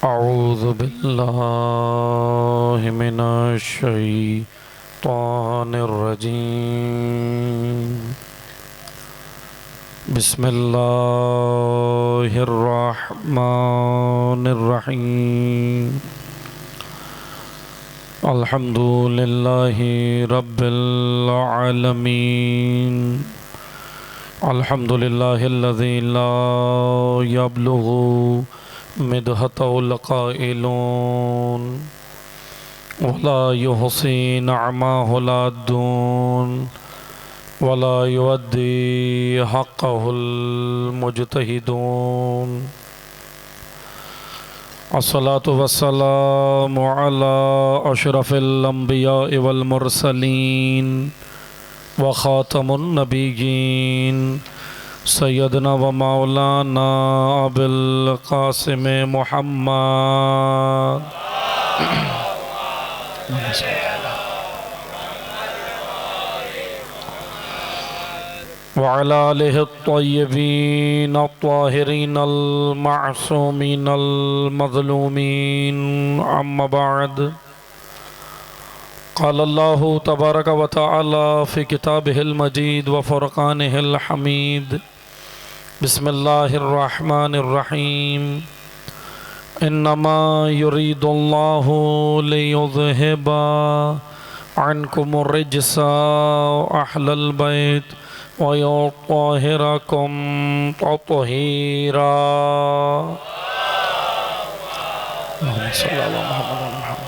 اعوذ باللہ من الشیطان الرجیم بسم اللہ الرحمن الرحیم الحمد للہ رب العالمین الحمد للہ الذی لا یبلغ مدحتہ القائلون ولا یحصی نعمہ العادون ولا یؤدی حقہ المجتہدون الصلاة والسلام علی اشرف الانبیاء والمرسلین وخاتم النبیین سیدنا و مولانا ابو القاسم محمد وعلى آلہ الطیبین الطاہرین المعصومین المظلومین اما بعد قال اللہ تبارک و تعالی فی کتابہ المجید وفرقانہ الحمید بسم اللہ الرحمن الرحیم انما یرید اللہ لیذہب عنکم الرجس اہل البیت ویطہرکم تطہیرا اللہم صلی اللہ محمد محمد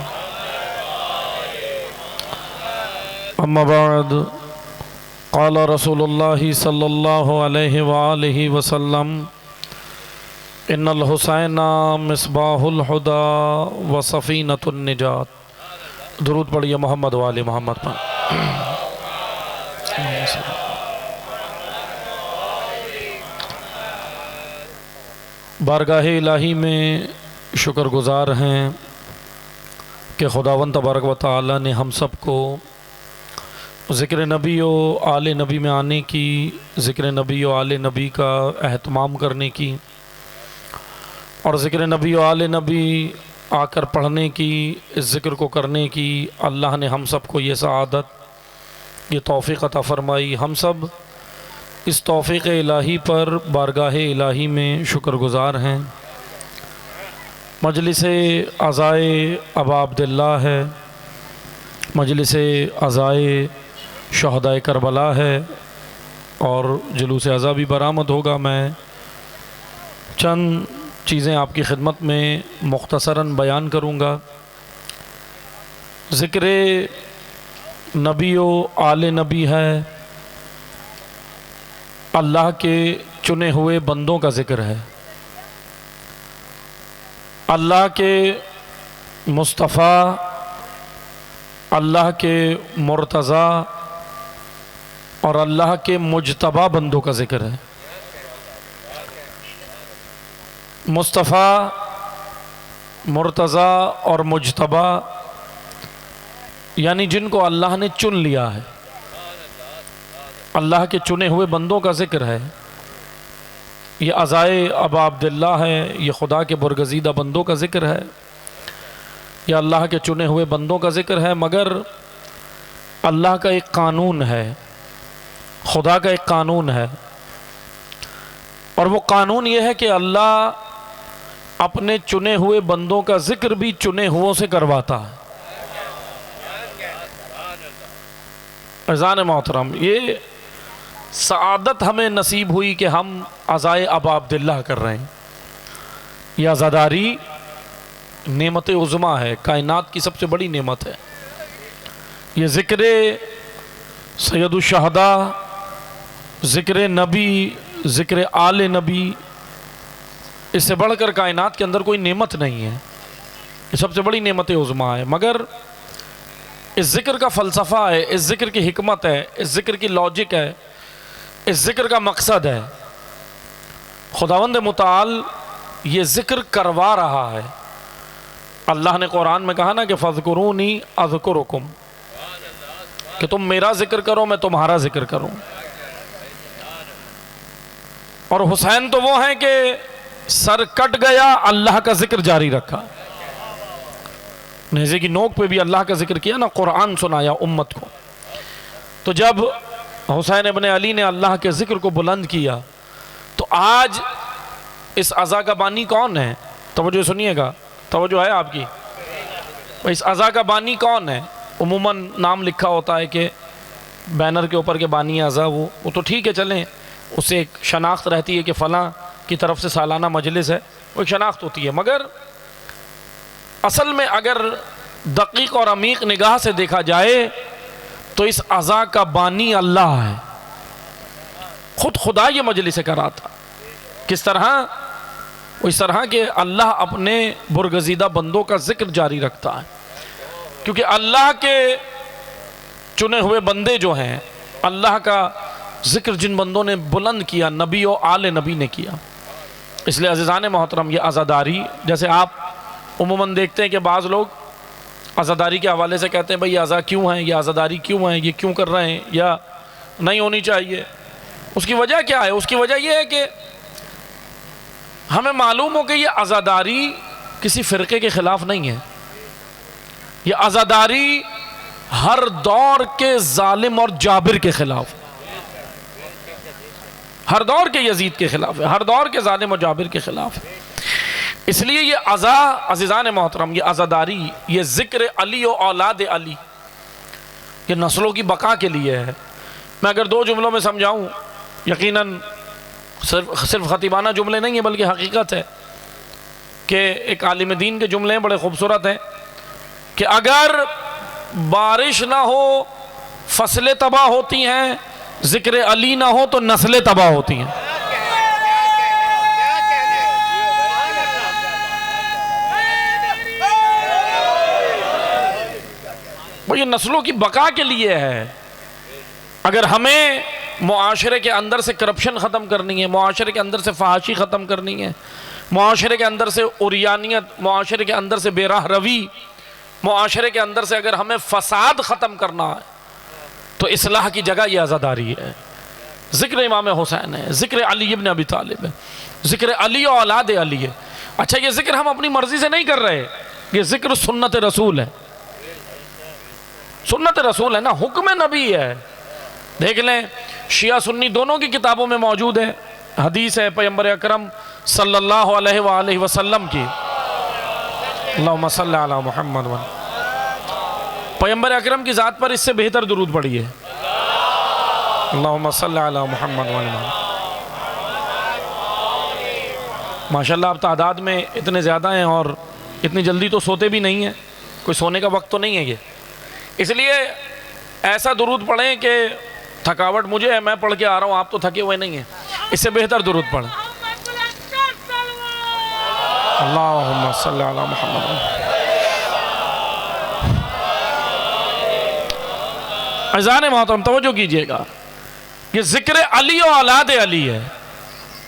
اما بعد قال رسول اللہ صلی اللہ علیہ وآلہ وسلم ان الحسین مصباح الہدی و سفینۃ النجات. درود پڑھیے محمد و آل محمد پر. بارگاہ الہی میں شکر گزار ہیں کہ خداوند تبارک و تعالی نے ہم سب کو ذکر نبی و آل نبی میں آنے کی، ذکر نبی و آل نبی کا اہتمام کرنے کی اور ذکر نبی و آل نبی آ کر پڑھنے کی، اس ذکر کو کرنے کی اللہ نے ہم سب کو یہ سعادت، یہ توفیق عطا فرمائی. ہم سب اس توفیق الہی پر بارگاہ الہی میں شکر گزار ہیں. مجلس عزائے ابا عبداللہ ہے، مجلس عزائے شہدائے کربلا ہے اور جلوس عزا بھی برآمد ہوگا. میں چند چیزیں آپ کی خدمت میں مختصراً بیان کروں گا. ذکر نبی و آل نبی ہے، اللہ کے چنے ہوئے بندوں کا ذکر ہے، اللہ کے مصطفیٰ، اللہ کے مرتضیٰ اور اللہ کے مجتبی بندوں کا ذکر ہے. مصطفیٰ، مرتضیٰ اور مجتبی یعنی جن کو اللہ نے چن لیا ہے، اللہ کے چنے ہوئے بندوں کا ذکر ہے. یہ عزائے ابا عبداللہ ہے، یہ خدا کے برگزیدہ بندوں کا ذکر ہے، یہ اللہ کے چنے ہوئے بندوں کا ذکر ہے. مگر اللہ کا ایک قانون ہے، خدا کا ایک قانون ہے، اور وہ قانون یہ ہے کہ اللہ اپنے چنے ہوئے بندوں کا ذکر بھی چنے ہوئوں سے کرواتا ہے. عزیزان محترم، یہ سعادت ہمیں نصیب ہوئی کہ ہم عزائے ابا عبداللہ کر رہے ہیں. یہ عزاداری نعمت عظمیٰ ہے، کائنات کی سب سے بڑی نعمت ہے. یہ ذکر سید الشہداء، ذکر نبی، ذکر آل نبی، اس سے بڑھ کر کائنات کے اندر کوئی نعمت نہیں ہے. یہ سب سے بڑی نعمت عظمیٰ ہے. مگر اس ذکر کا فلسفہ ہے، اس ذکر کی حکمت ہے، اس ذکر کی لاجک ہے، اس ذکر کا مقصد ہے. خداوند متعال یہ ذکر کروا رہا ہے. اللہ نے قرآن میں کہا نا کہ فَاذْكُرُونِي أَذْكُرُكُمْ، کہ تم میرا ذکر کرو میں تمہارا ذکر کروں. اور حسین تو وہ ہیں کہ سر کٹ گیا اللہ کا ذکر جاری رکھا. نیزے کی نوک پہ بھی اللہ کا ذکر کیا نا, قرآن سنایا امت کو. تو جب حسین ابن علی نے اللہ کے ذکر کو بلند کیا تو آج اس عزا کا بانی کون ہے؟ توجہ سنیے گا, توجہ ہے آپ کی. اس عزا کا بانی کون ہے؟ عموماً نام لکھا ہوتا ہے کہ بینر کے اوپر کے بانی عزا, وہ تو ٹھیک ہے, چلیں اس سے ایک شناخت رہتی ہے کہ فلاں کی طرف سے سالانہ مجلس ہے, وہ ایک شناخت ہوتی ہے. مگر اصل میں اگر دقیق اور عمیق نگاہ سے دیکھا جائے تو اس عزا کا بانی اللہ ہے. خود خدا یہ مجلس کراتا. کس طرح؟ اس طرح کہ اللہ اپنے برگزیدہ بندوں کا ذکر جاری رکھتا ہے, کیونکہ اللہ کے چنے ہوئے بندے جو ہیں, اللہ کا ذکر جن بندوں نے بلند کیا, نبی و آل نبی نے کیا. اس لیے عزیزان محترم, یہ عزاداری, جیسے آپ عموماً دیکھتے ہیں کہ بعض لوگ عزاداری کے حوالے سے کہتے ہیں بھئی عزا کیوں ہیں, یہ عزاداری کیوں ہیں, یہ کیوں کر رہے ہیں, یا نہیں ہونی چاہیے. اس کی وجہ کیا ہے؟ اس کی وجہ یہ ہے کہ ہمیں معلوم ہو کہ یہ عزاداری کسی فرقے کے خلاف نہیں ہے. یہ عزاداری ہر دور کے ظالم اور جابر کے خلاف, ہر دور کے یزید کے خلاف ہے, ہر دور کے ظالم اور جابر کے خلاف ہے. اس لیے یہ عزا, عزیزان محترم, یہ عزاداری, یہ ذکر علی و اولاد علی, یہ نسلوں کی بقا کے لیے ہے. میں اگر دو جملوں میں سمجھاؤں, یقیناً صرف خطیبانہ جملے نہیں ہیں بلکہ حقیقت ہے کہ ایک عالم دین کے جملے ہیں, بڑے خوبصورت ہیں, کہ اگر بارش نہ ہو فصلیں تباہ ہوتی ہیں, ذکر علی نہ ہو تو نسلیں تباہ ہوتی ہیں. وہ یہ نسلوں کی بقا کے لیے ہے. اگر ہمیں معاشرے کے اندر سے کرپشن ختم کرنی ہے, معاشرے کے اندر سے فحاشی ختم کرنی ہے, معاشرے کے اندر سے عریانیت, معاشرے کے اندر سے بے راہ روی, معاشرے کے اندر سے اگر ہمیں فساد ختم کرنا ہے تو اصلاح کی جگہ یہ عزاداری ہے. ذکر امام حسین ہے, ذکر علی ابن ابی طالب ہے, ذکر علی و اولاد علی ہے. اچھا, یہ ذکر ہم اپنی مرضی سے نہیں کر رہے, یہ ذکر سنت رسول ہے. سنت رسول ہے نا, حکم نبی ہے. دیکھ لیں, شیعہ سنی دونوں کی کتابوں میں موجود ہے, حدیث ہے پیغمبر اکرم صلی اللہ علیہ وآلہ وسلم کی, اللہم صلی علی محمد. پیغمبر اکرم کی ذات پر اس سے بہتر درود پڑھیے, اللہم صلی علی محمد. ماشاءاللہ آپ تعداد میں اتنے زیادہ ہیں اور اتنی جلدی تو سوتے بھی نہیں ہیں, کوئی سونے کا وقت تو نہیں ہے یہ. اس لیے ایسا درود پڑھیں کہ تھکاوٹ مجھے ہے, میں پڑھ کے آ رہا ہوں, آپ تو تھکے ہوئے نہیں ہیں, اس سے بہتر درود پڑھیں. اللہم صلی علی محمد. عزیزان محترم توجہ کیجئے گا, یہ ذکر علی و اولاد علی ہے,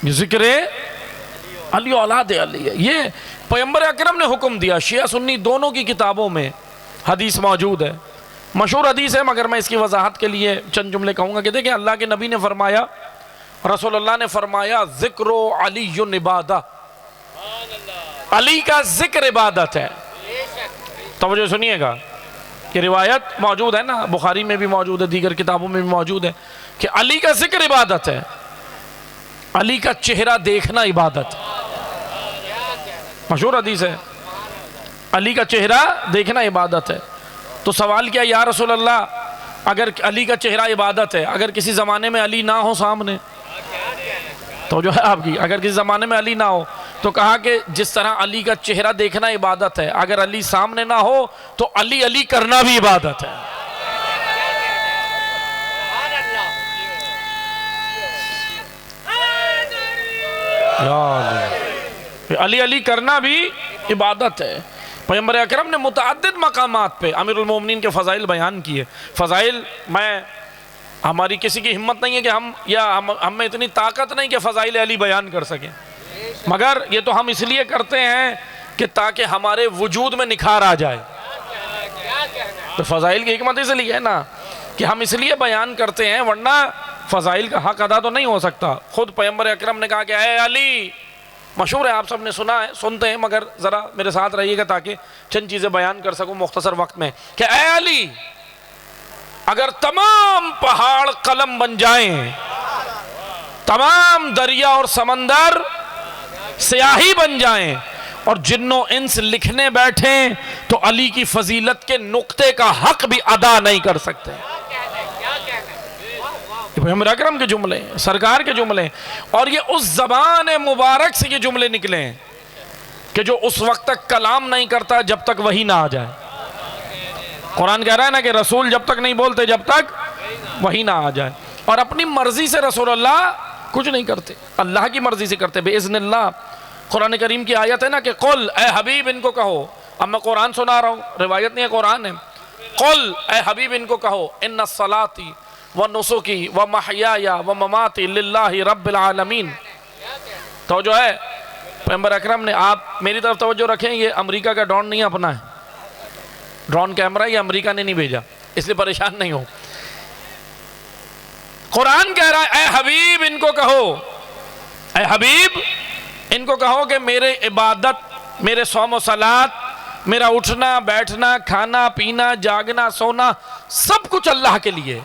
یہ ذکر علی و اولاد علی ہے. یہ پیغمبر اکرم نے حکم دیا, شیعہ سنی دونوں کی کتابوں میں حدیث موجود ہے, مشہور حدیث ہے, مگر میں اس کی وضاحت کے لیے چند جملے کہوں گا کہ دیکھیں اللہ کے نبی نے فرمایا, رسول اللہ نے فرمایا, ذکر علی عبادہ, علی کا ذکر عبادت ہے. توجہ سنیے گا, یہ روایت موجود ہے نا, بخاری میں بھی موجود ہے, دیگر کتابوں میں بھی موجود ہے کہ علی کا ذکر عبادت ہے, علی کا چہرہ دیکھنا عبادت. مشہور حدیث ہے, علی کا چہرہ دیکھنا عبادت ہے. تو سوال کیا, یا رسول اللہ اگر علی کا چہرہ عبادت ہے, اگر کسی زمانے میں علی نہ ہو سامنے, تو جو ہے آپ کی, اگر کسی زمانے میں علی نہ ہو, تو کہا کہ جس طرح علی کا چہرہ دیکھنا عبادت ہے, اگر علی سامنے نہ ہو تو علی علی کرنا بھی عبادت ہے. علی علی کرنا بھی عبادت ہے. پیغمبر اکرم نے متعدد مقامات پہ امیر المومنین کے فضائل بیان کیے. فضائل میں, ہماری کسی کی ہمت نہیں ہے کہ ہم میں اتنی طاقت نہیں کہ فضائل علی بیان کر سکیں, مگر یہ تو ہم اس لیے کرتے ہیں کہ تاکہ ہمارے وجود میں نکھار آ جائے. تو فضائل کی حکمت اس لیے ہے نا کہ ہم اس لیے بیان کرتے ہیں, ورنہ فضائل کا حق ادا تو نہیں ہو سکتا. خود پیغمبر اکرم نے کہا کہ اے علی مشہور ہے، آپ سب نے سنا ہے، سنتے ہیں، مگر ذرا میرے ساتھ رہیے گا تاکہ چند چیزیں بیان کر سکوں مختصر وقت میں، کہ اے علی، اگر تمام پہاڑ قلم بن جائیں، تمام دریا اور سمندر سیاہی بن جائیں، اور جنوں انس لکھنے بیٹھیں، تو علی کی فضیلت کے نقطے کا حق بھی ادا نہیں کر سکتے۔ یہ پیغمبر اکرم کے جملے ہیں، سرکار کے جملے ہیں، اور یہ اس زبان مبارک سے یہ جملے نکلے ہیں کہ جو اس وقت تک کلام نہیں کرتا جب تک وحی نہ آ جائے۔ قرآن کہہ رہا ہے نا کہ رسول جب تک نہیں بولتے جب تک وحی نہ آ جائے، اور اپنی مرضی سے رسول اللہ کچھ نہیں کرتے، اللہ کی مرضی سے کرتے، بِإِذْنِ اللہ۔ قرآن کریم کی آیت ہے نا کہ قل، اے حبیب ان کو کہو، اب میں قرآن سنا رہا ہوں، روایت نہیں ہے، قرآن ہے، قل، اے حبیب ان کو کہو، ان الصلاۃ ونسکی ومحیای ومماتی للہ رب العالمین۔ توجہ ہے پیغمبر اکرم نے، آپ میری طرف توجہ رکھیں، یہ امریکہ کا ڈرون نہیں اپنا ہے، ڈرون کیمرہ یہ امریکہ نے نہیں بھیجا، اس لیے پریشان نہیں ہو۔ قرآن کہہ رہا ہے اے حبیب ان کو کہو، اے حبیب ان کو کہو کہ میرے عبادت، میرے صوم و صلات، میرا اٹھنا بیٹھنا، کھانا پینا، جاگنا سونا، سب کچھ اللہ کے لیے،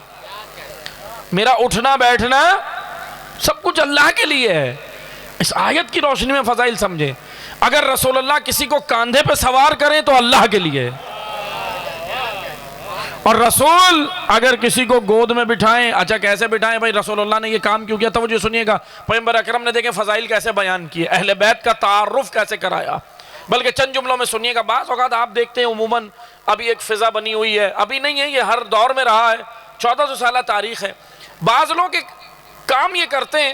میرا اٹھنا بیٹھنا سب کچھ اللہ کے لیے ہے۔ اس آیت کی روشنی میں فضائل سمجھیں، اگر رسول اللہ کسی کو کاندھے پہ سوار کریں تو اللہ کے لیے، اور رسول اگر کسی کو گود میں بٹھائیں، اچھا کیسے بٹھائیں بھائی، رسول اللہ نے یہ کام کیوں کیا؟ توجہ سنیے گا، پیغمبر اکرم نے دیکھیں فضائل کیسے بیان کیے، اہل بیت کا تعارف کیسے کرایا، بلکہ چند جملوں میں سنیے گا۔ بعض اوقات آپ دیکھتے ہیں عموماً ابھی ایک فضا بنی ہوئی ہے، ابھی نہیں ہے، یہ ہر دور میں رہا ہے، 1400 سالہ تاریخ ہے، بعض لوگ ایک کام یہ کرتے ہیں،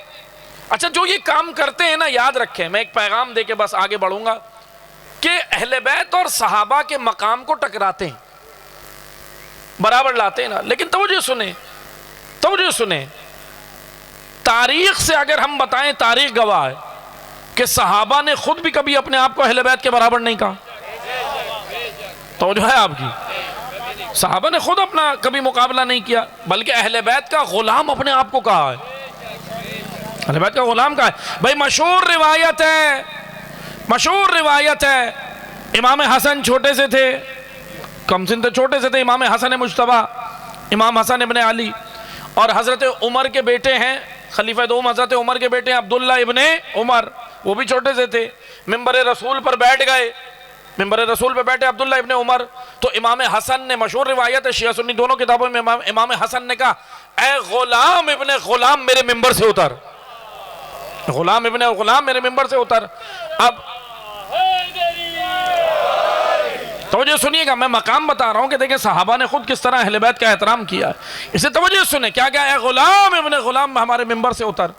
اچھا جو یہ کام کرتے ہیں نا، یاد رکھیں، میں ایک پیغام دے کے بس آگے بڑھوں گا، کہ اہل بیت اور صحابہ کے مقام کو ٹکراتے ہیں، برابر لاتے ہیں نا، لیکن توجہ سنیں، توجہ سنیں، تاریخ سے اگر ہم بتائیں، تاریخ گواہ ہے کہ صحابہ نے خود بھی کبھی اپنے آپ کو اہل بیت کے برابر نہیں کہا، توجہ ہے آپ کی، صحابہ نے خود اپنا کبھی مقابلہ نہیں کیا، بلکہ اہل بیت کا غلام اپنے آپ کو کہا ہے، اہل بیت کا غلام کہا ہے۔ بھائی مشہور روایت ہے، مشہور روایت ہے، امام حسن چھوٹے سے تھے، کم سن تھے، چھوٹے سے تھے، امام حسن مجتبیٰ، امام حسن ابن علی، اور حضرت عمر کے بیٹے ہیں، خلیفہ دوم حضرت عمر کے بیٹے ہیں عبداللہ ابن عمر، وہ بھی چھوٹے سے تھے، منبر رسول پر بیٹھ گئے، منبر رسول پہ بیٹھے عبداللہ ابن عمر، تو امام حسن نے، مشہور روایت ہے شیعہ سنی دونوں کتابوں میں، امام حسن نے کہا اے غلام ابن غلام میرے منبر سے اتر، غلام ابن غلام میرے منبر سے اتر۔ اب توجہ سنیے گا، میں مقام بتا رہا ہوں کہ دیکھیں صحابہ نے خود کس طرح اہل بیت کا احترام کیا، اسے توجہ سنیں، کیا کہا اے غلام ابن غلام ہمارے منبر سے اتر۔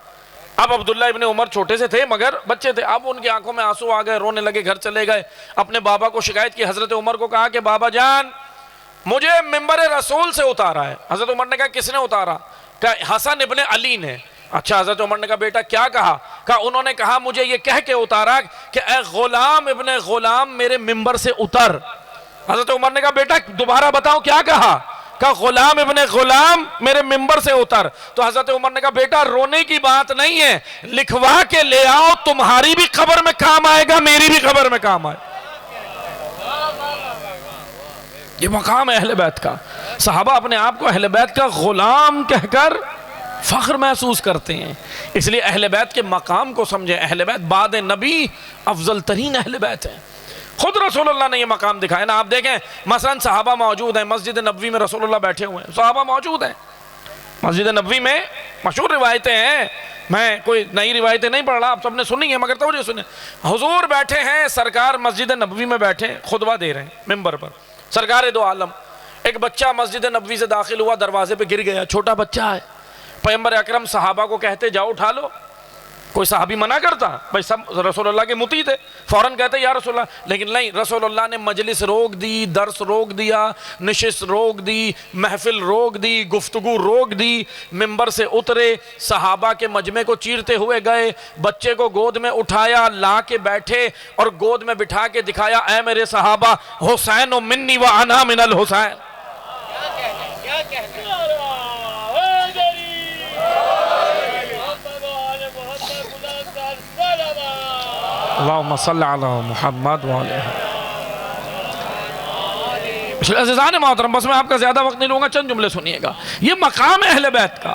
اب عبداللہ ابن عمر چھوٹے سے تھے مگر بچے تھے، اب ان کی آنکھوں میں آنسو آ گئے، رونے لگے، گھر چلے گئے، اپنے بابا کو شکایت کی، حضرت عمر کو کہا کہ بابا جان مجھے منبر رسول سے اتارا ہے۔ حضرت عمر نے کہا کس نے اتارا؟ کہا حسن ابن علی نے۔ اچھا، حضرت عمر نے کہا بیٹا کیا کہا؟ کہا انہوں نے کہا مجھے یہ کہہ کے اتارا کہ اے غلام ابن غلام میرے منبر سے اتر۔ حضرت عمر نے کہا بیٹا دوبارہ بتاؤ کیا کہا؟ کہا غلام ابن غلام میرے منبر سے اتر۔ تو حضرت عمر نے کہا بیٹا رونے کی بات نہیں ہے، لکھوا کے لے آؤ، تمہاری بھی قبر میں کام آئے گا، میری بھی قبر میں کام آئے گا۔ یہ مقام ہے اہل بیت کا، صحابہ اپنے آپ کو اہل بیت کا غلام کہہ کر فخر محسوس کرتے ہیں، اس لیے اہل بیت کے مقام کو سمجھیں، اہل بیت بعد نبی افضل ترین اہل بیت ہیں، خود رسول اللہ نے یہ مقام دکھایا نا۔ آپ دیکھیں مثلا صحابہ موجود ہیں، مسجد نبوی میں رسول اللہ بیٹھے ہوئے ہیں، صحابہ موجود ہیں مسجد نبوی میں، مشہور روایتیں ہیں، میں کوئی نئی روایتیں نہیں پڑھ رہا، آپ سب نے سنی ہیں مگر توجہ سنیں، حضور بیٹھے ہیں، سرکار مسجد نبوی میں بیٹھے خطبہ دے رہے ہیں منبر پر، سرکار دو عالم، ایک بچہ مسجد نبوی سے داخل ہوا، دروازے پہ گر گیا، چھوٹا بچہ ہے، پیغمبر اکرم صحابہ کو کہتے جاؤ اٹھا لو، کوئی صحابی منع کرتا؟ بھائی سب رسول اللہ کے مطیع تھے، فوراً کہتے یا رسول اللہ، لیکن نہیں، رسول اللہ نے مجلس روک دی، درس روک دیا، نشست روک دی، محفل روک دی، گفتگو روک دی، منبر سے اترے، صحابہ کے مجمع کو چیرتے ہوئے گئے، بچے کو گود میں اٹھایا، لا کے بیٹھے اور گود میں بٹھا کے دکھایا اے میرے صحابہ حسین منی و انا من الحسین۔ اللہم صلی علی محمد وعلی عزیزان محترم، بس میں آپ کا زیادہ وقت نہیں لوں گا، چند جملے سنیے گا. یہ مقام اہل بیت کا،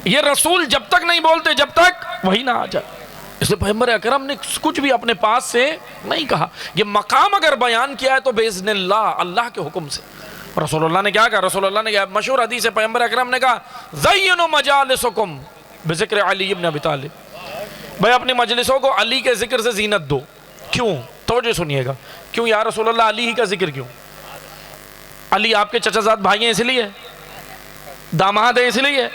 یہ رسول جب تک نہیں بولتے جب تک وہی نہ آ جائے. اس لیے پیغمبر اکرم نے کچھ بھی اپنے پاس سے نہیں کہا. یہ مقام اگر بیان کیا ہے تو باذن اللہ، اللہ کے حکم سے. رسول اللہ نے کیا کہا؟ رسول اللہ نے کہا، مشہور حدیث ہے، پیغمبر اکرم نے کہا زینوا مجالسکم بذکر علی بن ابی طالب. بھائی اپنی مجلسوں کو علی کے ذکر سے زینت دو. کیوں؟ توجہ سنیے گا. کیوں یا رسول اللہ، علی ہی کا ذکر کیوں؟ علی آپ کے چچا زاد بھائی ہیں اس لیے، داماد ہیں اس لیے.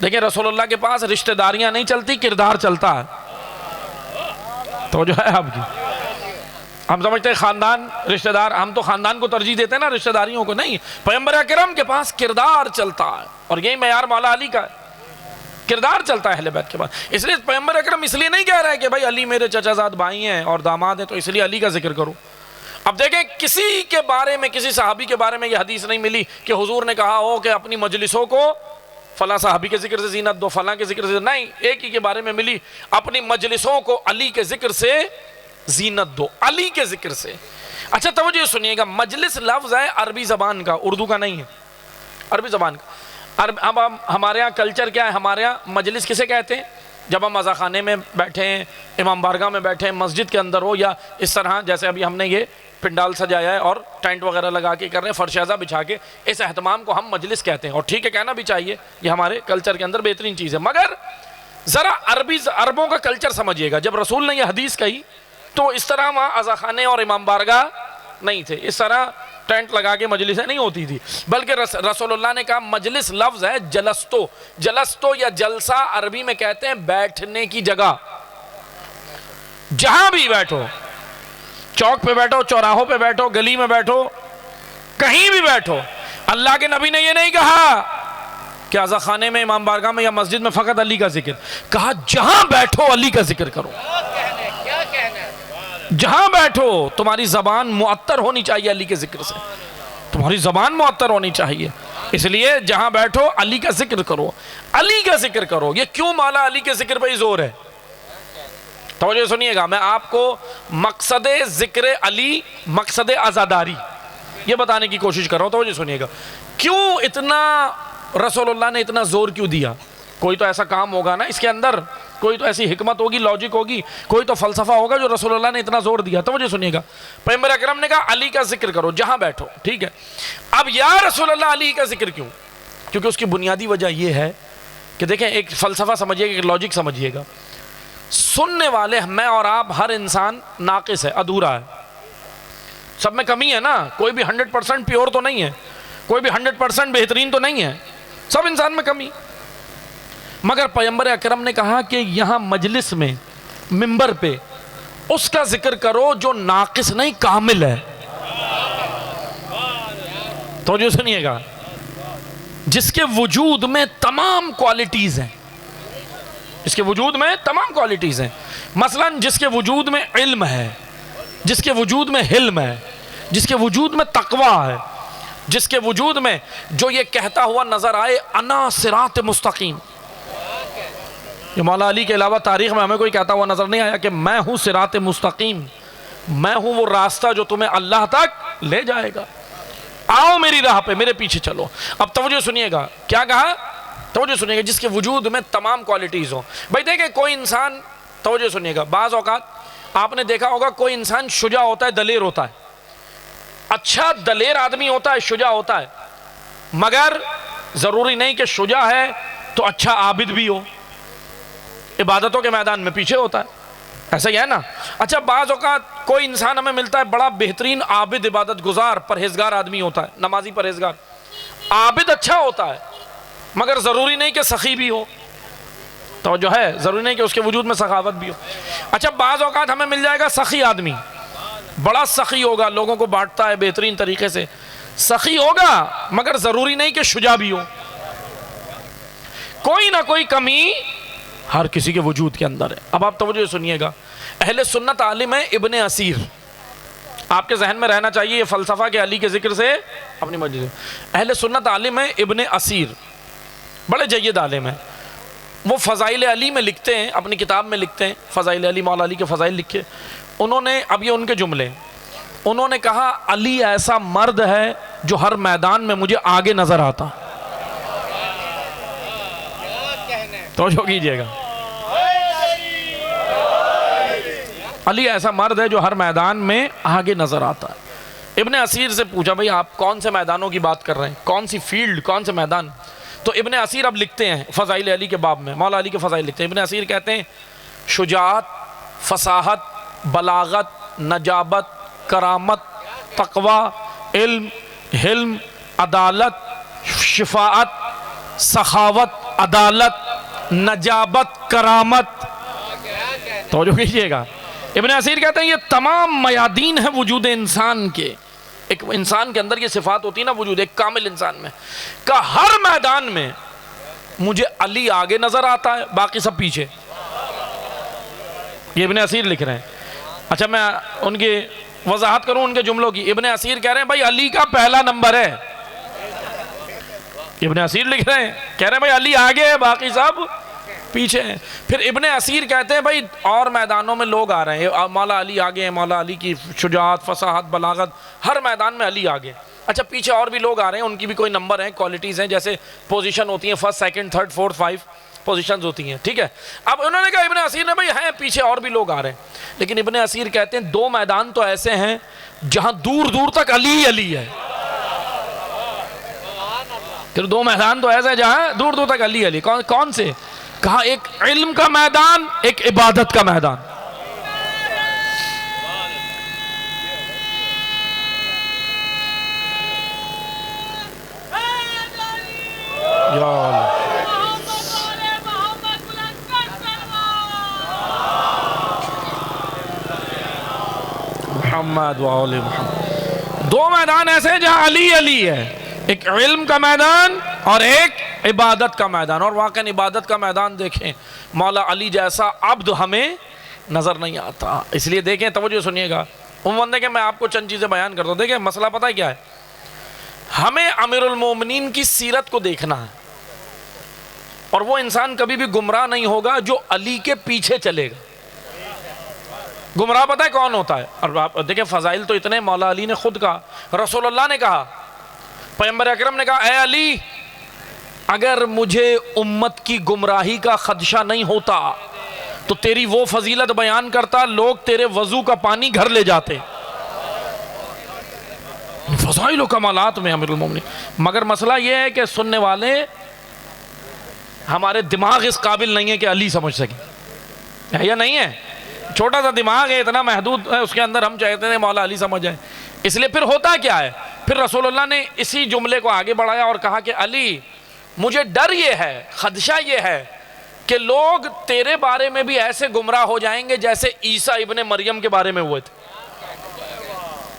دیکھیں رسول اللہ کے پاس رشتہ داریاں نہیں چلتی، کردار چلتا ہے. تو جو ہے آپ کی، ہم سمجھتے ہیں خاندان رشتہ دار، ہم تو خاندان کو ترجیح دیتے ہیں نا، رشتہ داریوں کو نہیں. پیغمبر اکرم کے پاس کردار چلتا ہے، اور یہی معیار مولا علی کا ہے، کردار چلتا ہے اہل بیت کے پاس. اس لیے پیغمبر اکرم اس لیے نہیں کہہ رہے کہ بھائی علی میرے چچا زاد بھائی ہیں اور داماد ہیں تو اس لیے علی کا ذکر کرو. اب دیکھیں کسی کے بارے میں، کسی صحابی کے بارے میں یہ حدیث نہیں ملی کہ حضور نے کہا ہو کہ اپنی مجلسوں کو فلاں صحابی کے ذکر سے زینت دو، فلاں کے ذکر سے نہیں. ایک ہی کے بارے میں ملی، اپنی مجلسوں کو علی کے ذکر سے زینت دو، علی کے ذکر سے. اچھا توجہ سنیے گا، مجلس لفظ ہے عربی زبان کا، اردو کا نہیں ہے، عربی زبان کا. اب ہمارے ہاں کلچر کیا ہے؟ ہمارے ہاں مجلس کسے کہتے ہیں؟ جب ہم عزاخانے میں بیٹھے ہیں، امام بارگاہ میں بیٹھے ہیں، مسجد کے اندر ہو، یا اس طرح جیسے ابھی ہم نے یہ پنڈال سجایا ہے اور ٹینٹ وغیرہ لگا کے کر رہے ہیں، فرشازہ بچھا کے، اس اہتمام کو ہم مجلس کہتے ہیں. اور ٹھیک ہے، کہنا بھی چاہیے، یہ ہمارے کلچر کے اندر بہترین چیز ہے. مگر ذرا عربوں کا کلچر سمجھیے گا. جب رسول نے یہ حدیث کہی تو اس طرح وہاں عزاخانے اور امام بارگاہ نہیں تھے، اس طرح ٹینٹ لگا کے مجلسیں نہیں ہوتی تھی، بلکہ رسول اللہ نے کہا مجلس لفظ ہے جلستو. جلستو یا جلسہ عربی میں کہتے ہیں بیٹھنے کی جگہ. جہاں بھی بیٹھو، چوک پہ بیٹھو، چوراہوں پہ بیٹھو، گلی میں بیٹھو، کہیں بھی بیٹھو، اللہ کے نبی نے یہ نہیں کہا کہ عزاخانے میں، امام بارگاہ میں یا مسجد میں فقط علی کا ذکر. کہا جہاں بیٹھو علی کا ذکر کرو. جہاں بیٹھو تمہاری زبان معطر ہونی چاہیے علی کے ذکر سے، تمہاری زبان معطر ہونی چاہیے. اس لیے جہاں بیٹھو علی کا ذکر کرو، علی کا ذکر کرو. یہ کیوں مولا علی کے ذکر پہ ہی زور ہے؟ توجہ سنیے گا، میں آپ کو مقصد ذکر علی، مقصد عزاداری یہ بتانے کی کوشش کر رہا ہوں. توجہ سنیے گا، کیوں اتنا رسول اللہ نے اتنا زور کیوں دیا؟ کوئی تو ایسا کام ہوگا نا اس کے اندر، کوئی تو ایسی حکمت ہوگی، لاجک ہوگی، کوئی تو فلسفہ ہوگا جو رسول اللہ نے اتنا زور دیا. توجہ سنیے گا، پیغمبر اکرم نے کہا علی کا ذکر کرو جہاں بیٹھو. ٹھیک ہے، اب یا رسول اللہ علی کا ذکر کیوں؟ کیونکہ اس کی بنیادی وجہ یہ ہے کہ دیکھیں، ایک فلسفہ سمجھیے گا، ایک لاجک سمجھیے گا. سننے والے میں اور آپ، ہر انسان ناقص ہے، ادھورا ہے، سب میں کمی ہے نا. کوئی بھی 100% پیور تو نہیں ہے، کوئی بھی 100% بہترین تو نہیں ہے، سب انسان میں کمی. مگر پیغمبر اکرم نے کہا کہ یہاں مجلس میں، منبر پہ اس کا ذکر کرو جو ناقص نہیں، کامل ہے. تو جو سنیے گا، جس کے وجود میں تمام کوالٹیز ہیں، جس کے وجود میں تمام کوالٹیز ہیں. مثلا جس کے وجود میں علم ہے، جس کے وجود میں حلم ہے، جس کے وجود میں تقوی ہے، جس کے وجود میں جو یہ کہتا ہوا نظر آئے انا صراط مستقیم. یہ مولا علی کے علاوہ تاریخ میں ہمیں کوئی کہتا ہوا نظر نہیں آیا کہ میں ہوں صراط مستقیم، میں ہوں وہ راستہ جو تمہیں اللہ تک لے جائے گا، آؤ میری راہ پہ، میرے پیچھے چلو. اب توجہ سنیے گا، کیا کہا؟ توجہ سنیے گا، جس کے وجود میں تمام کوالٹیز ہوں. بھائی دیکھیں کوئی انسان، توجہ سنیے گا، بعض اوقات آپ نے دیکھا ہوگا کوئی انسان شجاع ہوتا ہے، دلیر ہوتا ہے، اچھا دلیر آدمی ہوتا ہے، شجاع ہوتا ہے، مگر ضروری نہیں کہ شجاع ہے تو اچھا عابد بھی ہو، عبادتوں کے میدان میں پیچھے ہوتا ہے، ایسا ہی ہے نا. اچھا بعض اوقات کوئی انسان ہمیں ملتا ہے بڑا بہترین عابد، عبادت گزار، پرہیزگار آدمی ہوتا ہے، نمازی پرہیزگار، عابد اچھا ہوتا ہے، مگر ضروری نہیں کہ سخی بھی ہو. تو جو ہے ضروری نہیں کہ اس کے وجود میں سخاوت بھی ہو. اچھا بعض اوقات ہمیں مل جائے گا سخی آدمی، بڑا سخی ہوگا، لوگوں کو بانٹتا ہے بہترین طریقے سے، سخی ہوگا مگر ضروری نہیں کہ شجاع بھی ہو. کوئی نہ کوئی کمی ہر کسی کے وجود کے اندر ہے. اب آپ توجہ سنیے گا، اہل سنت عالم ہے ابن اسیر. آپ کے ذہن میں رہنا چاہیے یہ فلسفہ کہ علی کے ذکر سے اپنی مرضی سے. اہل سنت عالم ہے ابن اسیر، بڑے جید عالم ہیں. وہ فضائل علی میں لکھتے ہیں، اپنی کتاب میں لکھتے ہیں، فضائل علی، مولا علی کے فضائل لکھے انہوں نے، اب یہ ان کے جملے، انہوں نے کہا علی ایسا مرد ہے جو ہر میدان میں مجھے آگے نظر آتا. توجہ کیجئے گا، علی ایسا مرد ہے جو ہر میدان میں آگے نظر آتا ہے. ابن اسیر سے پوچھا بھئی آپ کون سے میدانوں کی بات کر رہے ہیں، کون سی فیلڈ، کون سے میدان؟ تو ابن اسیر اب لکھتے ہیں فضائل علی کے باب میں، مولا علی کے فضائل لکھتے ہیں. ابن اسیر کہتے ہیں شجاعت، فصاحت، بلاغت، نجابت، کرامت، تقوی، علم، حلم، عدالت، شفاعت، سخاوت، عدالت، نجابت، کرامت. توجہ کیجئے گا، ابن اسیر کہتے ہیں یہ تمام میادین ہیں وجود انسان کے. ایک انسان کے اندر یہ صفات ہوتی ہے نا وجود، ایک کامل انسان میں کہ ہر میدان میں مجھے علی آگے نظر آتا ہے، باقی سب پیچھے. یہ ابن اسیر لکھ رہے ہیں. اچھا میں ان کی وضاحت کروں ان کے جملوں کی. ابن اسیر کہہ رہے ہیں بھائی علی کا پہلا نمبر ہے. ابن اسیر لکھ رہے ہیں، کہہ رہے ہیں بھائی علی آگے ہے، باقی سب پیچھے ہیں. پھر ابن اسیر کہتے ہیں بھائی اور میدانوں میں لوگ آ رہے ہیں، مولا علی آگے ہیں، مولا علی کی شجاعت، فصاحت، بلاغت، ہر میدان میں علی آگے. اچھا پیچھے اور بھی لوگ آ رہے ہیں، ان کی بھی کوئی نمبر ہیں، کوالٹیز ہیں، جیسے پوزیشن ہوتی ہیں، first, second, third, fourth, 5 positions ہوتی ہیں، ٹھیک ہے. اب انہوں نے کہا ابن اسیر نے بھئی ہیں پیچھے اور بھی لوگ آ رہے ہیں، لیکن ابن اسیر کہتے ہیں 2 میدان تو ایسے ہیں جہاں دور دور تک علی علی ہے. پھر 2 میدان تو ایسے ہیں جہاں دور دور تک علی علی. کون سے؟ کہا ایک علم کا میدان، ایک عبادت کا میدان. یا اللہ محمد و آل محمد. 2 میدان ایسے ہیں جہاں علی علی ہے، ایک علم کا میدان اور ایک عبادت کا میدان. اور واقعا عبادت کا میدان دیکھیں، مولا علی جیسا عبد ہمیں نظر نہیں آتا. اس لیے دیکھیں، توجہ سنیے گا، دیکھیں میں آپ کو چند چیزیں بیان کرتا ہوں. دیکھیں مسئلہ پتہ ہے کیا ہے، ہمیں امیر المومنین کی سیرت کو دیکھنا ہے، اور وہ انسان کبھی بھی گمراہ نہیں ہوگا جو علی کے پیچھے چلے گا. گمراہ پتہ ہے کون ہوتا ہے؟ اور آپ دیکھیں فضائل تو اتنے، مولا علی نے خود کہا، رسول اللہ نے کہا، پیغمبر اکرم نے کہا اے علی اگر مجھے امت کی گمراہی کا خدشہ نہیں ہوتا تو تیری وہ فضیلت بیان کرتا لوگ تیرے وضو کا پانی گھر لے جاتے. فضائل و کمالات میں امیر المومنین. مگر مسئلہ یہ ہے کہ سننے والے ہمارے دماغ اس قابل نہیں ہے کہ علی سمجھ سکیں، یا نہیں ہے؟ چھوٹا سا دماغ ہے، اتنا محدود ہے، اس کے اندر ہم چاہتے ہیں مولا علی سمجھ جائے. اس لیے پھر ہوتا کیا ہے، پھر رسول اللہ نے اسی جملے کو آگے بڑھایا اور کہا کہ علی مجھے ڈر یہ ہے، خدشہ یہ ہے کہ لوگ تیرے بارے میں بھی ایسے گمراہ ہو جائیں گے جیسے عیسیٰ ابن مریم کے بارے میں ہوئے تھے.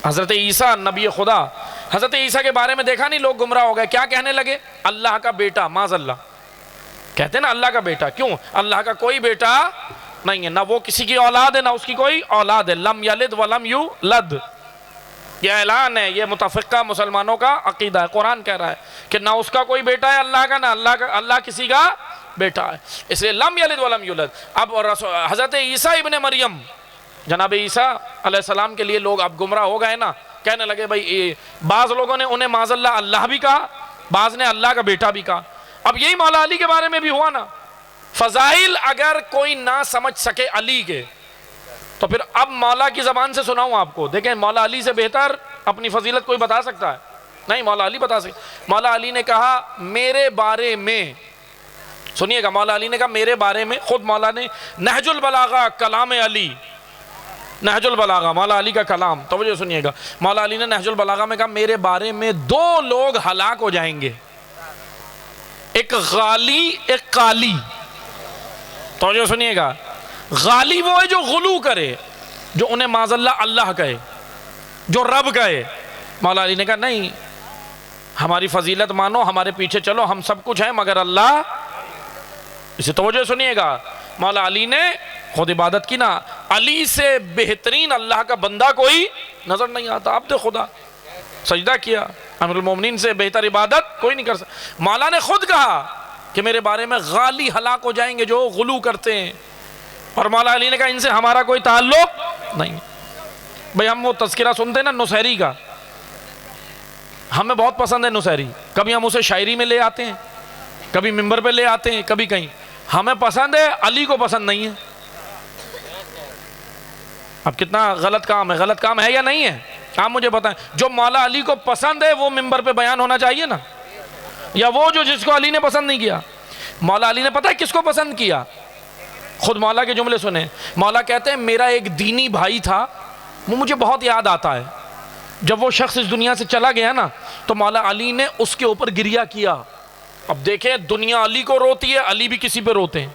حضرت عیسیٰ نبی خدا، حضرت عیسیٰ کے بارے میں دیکھا نہیں لوگ گمراہ ہو گئے، کیا کہنے لگے؟ اللہ کا بیٹا، معاذ اللہ. کہتے ہیں نا اللہ کا بیٹا، کیوں؟ اللہ کا کوئی بیٹا نہیں ہے، نہ وہ کسی کی اولاد ہے نہ اس کی کوئی اولاد ہے. لم یلد ولم یولد، یہ اعلان ہے، یہ متفقہ مسلمانوں کا عقیدہ ہے. قرآن کہہ رہا ہے کہ نہ اس کا کوئی بیٹا ہے اللہ کا، نہ اللہ کسی کا بیٹا ہے. اس لیے لم یلد ولم یولد. اب حضرت عیسیٰ ابن مریم، جناب عیسیٰ علیہ السلام کے لیے لوگ اب گمراہ ہو گئے نا، کہنے لگے بھائی بعض لوگوں نے انہیں معاذ اللہ اللہ بھی کہا، بعض نے اللہ کا بیٹا بھی کہا. اب یہی مولا علی کے بارے میں بھی ہوا نا. فضائل اگر کوئی نہ سمجھ سکے علی کے تو پھر اب مولا کی زبان سے سناؤں آپ کو. دیکھیں مولا علی سے بہتر اپنی فضیلت کوئی بتا سکتا ہے؟ نہیں، مولا علی بتا سکتے. مولا علی نے کہا میرے بارے میں، سنیے گا، مولا علی نے کہا میرے بارے میں، خود مولا نے نہج البلاغہ کلام علی، نہج البلاغہ مولا علی کا کلام، توجہ سنیے گا، مولا علی نے نہج البلاغہ میں کہا میرے بارے میں 2 لوگ ہلاک ہو جائیں گے، ایک غالی ایک قالی. توجہ سنیے گا، غالی وہ ہے جو غلو کرے، جو انہیں معاذ اللہ اللہ کہے، جو رب کہے. مولا علی نے کہا نہیں، ہماری فضیلت مانو، ہمارے پیچھے چلو، ہم سب کچھ ہیں مگر اللہ. اسے توجہ سنیے گا، مولا علی نے خود عبادت کی نا، علی سے بہترین اللہ کا بندہ کوئی نظر نہیں آتا. عبد خدا سجدہ کیا، امیر المومنین سے بہتر عبادت کوئی نہیں کر سکتا. مولا نے خود کہا کہ میرے بارے میں غالی ہلاک ہو جائیں گے جو غلو کرتے ہیں. اور مولا علی نے کہا ان سے ہمارا کوئی تعلق نہیں. بھئی ہم وہ تذکرہ سنتے ہیں نا نصیری کا، ہمیں بہت پسند ہے نصیری. کبھی ہم اسے شاعری میں لے آتے ہیں، کبھی ممبر پہ لے آتے ہیں، کبھی کہیں. ہمیں پسند ہے، علی کو پسند نہیں ہے. اب کتنا غلط کام ہے، غلط کام ہے یا نہیں ہے؟ آپ مجھے بتائیں. جو مولا علی کو پسند ہے وہ ممبر پہ بیان ہونا چاہیے نا، یا وہ جو جس کو علی نے پسند نہیں کیا؟ مولا علی نے پتہ ہے کس کو پسند کیا؟ خود مولا کے جملے سنیں. مولا کہتے ہیں میرا ایک دینی بھائی تھا، وہ مجھے بہت یاد آتا ہے. جب وہ شخص اس دنیا سے چلا گیا نا تو مولا علی نے اس کے اوپر گریہ کیا. اب دیکھیں دنیا علی کو روتی ہے، علی بھی کسی پہ روتے ہیں.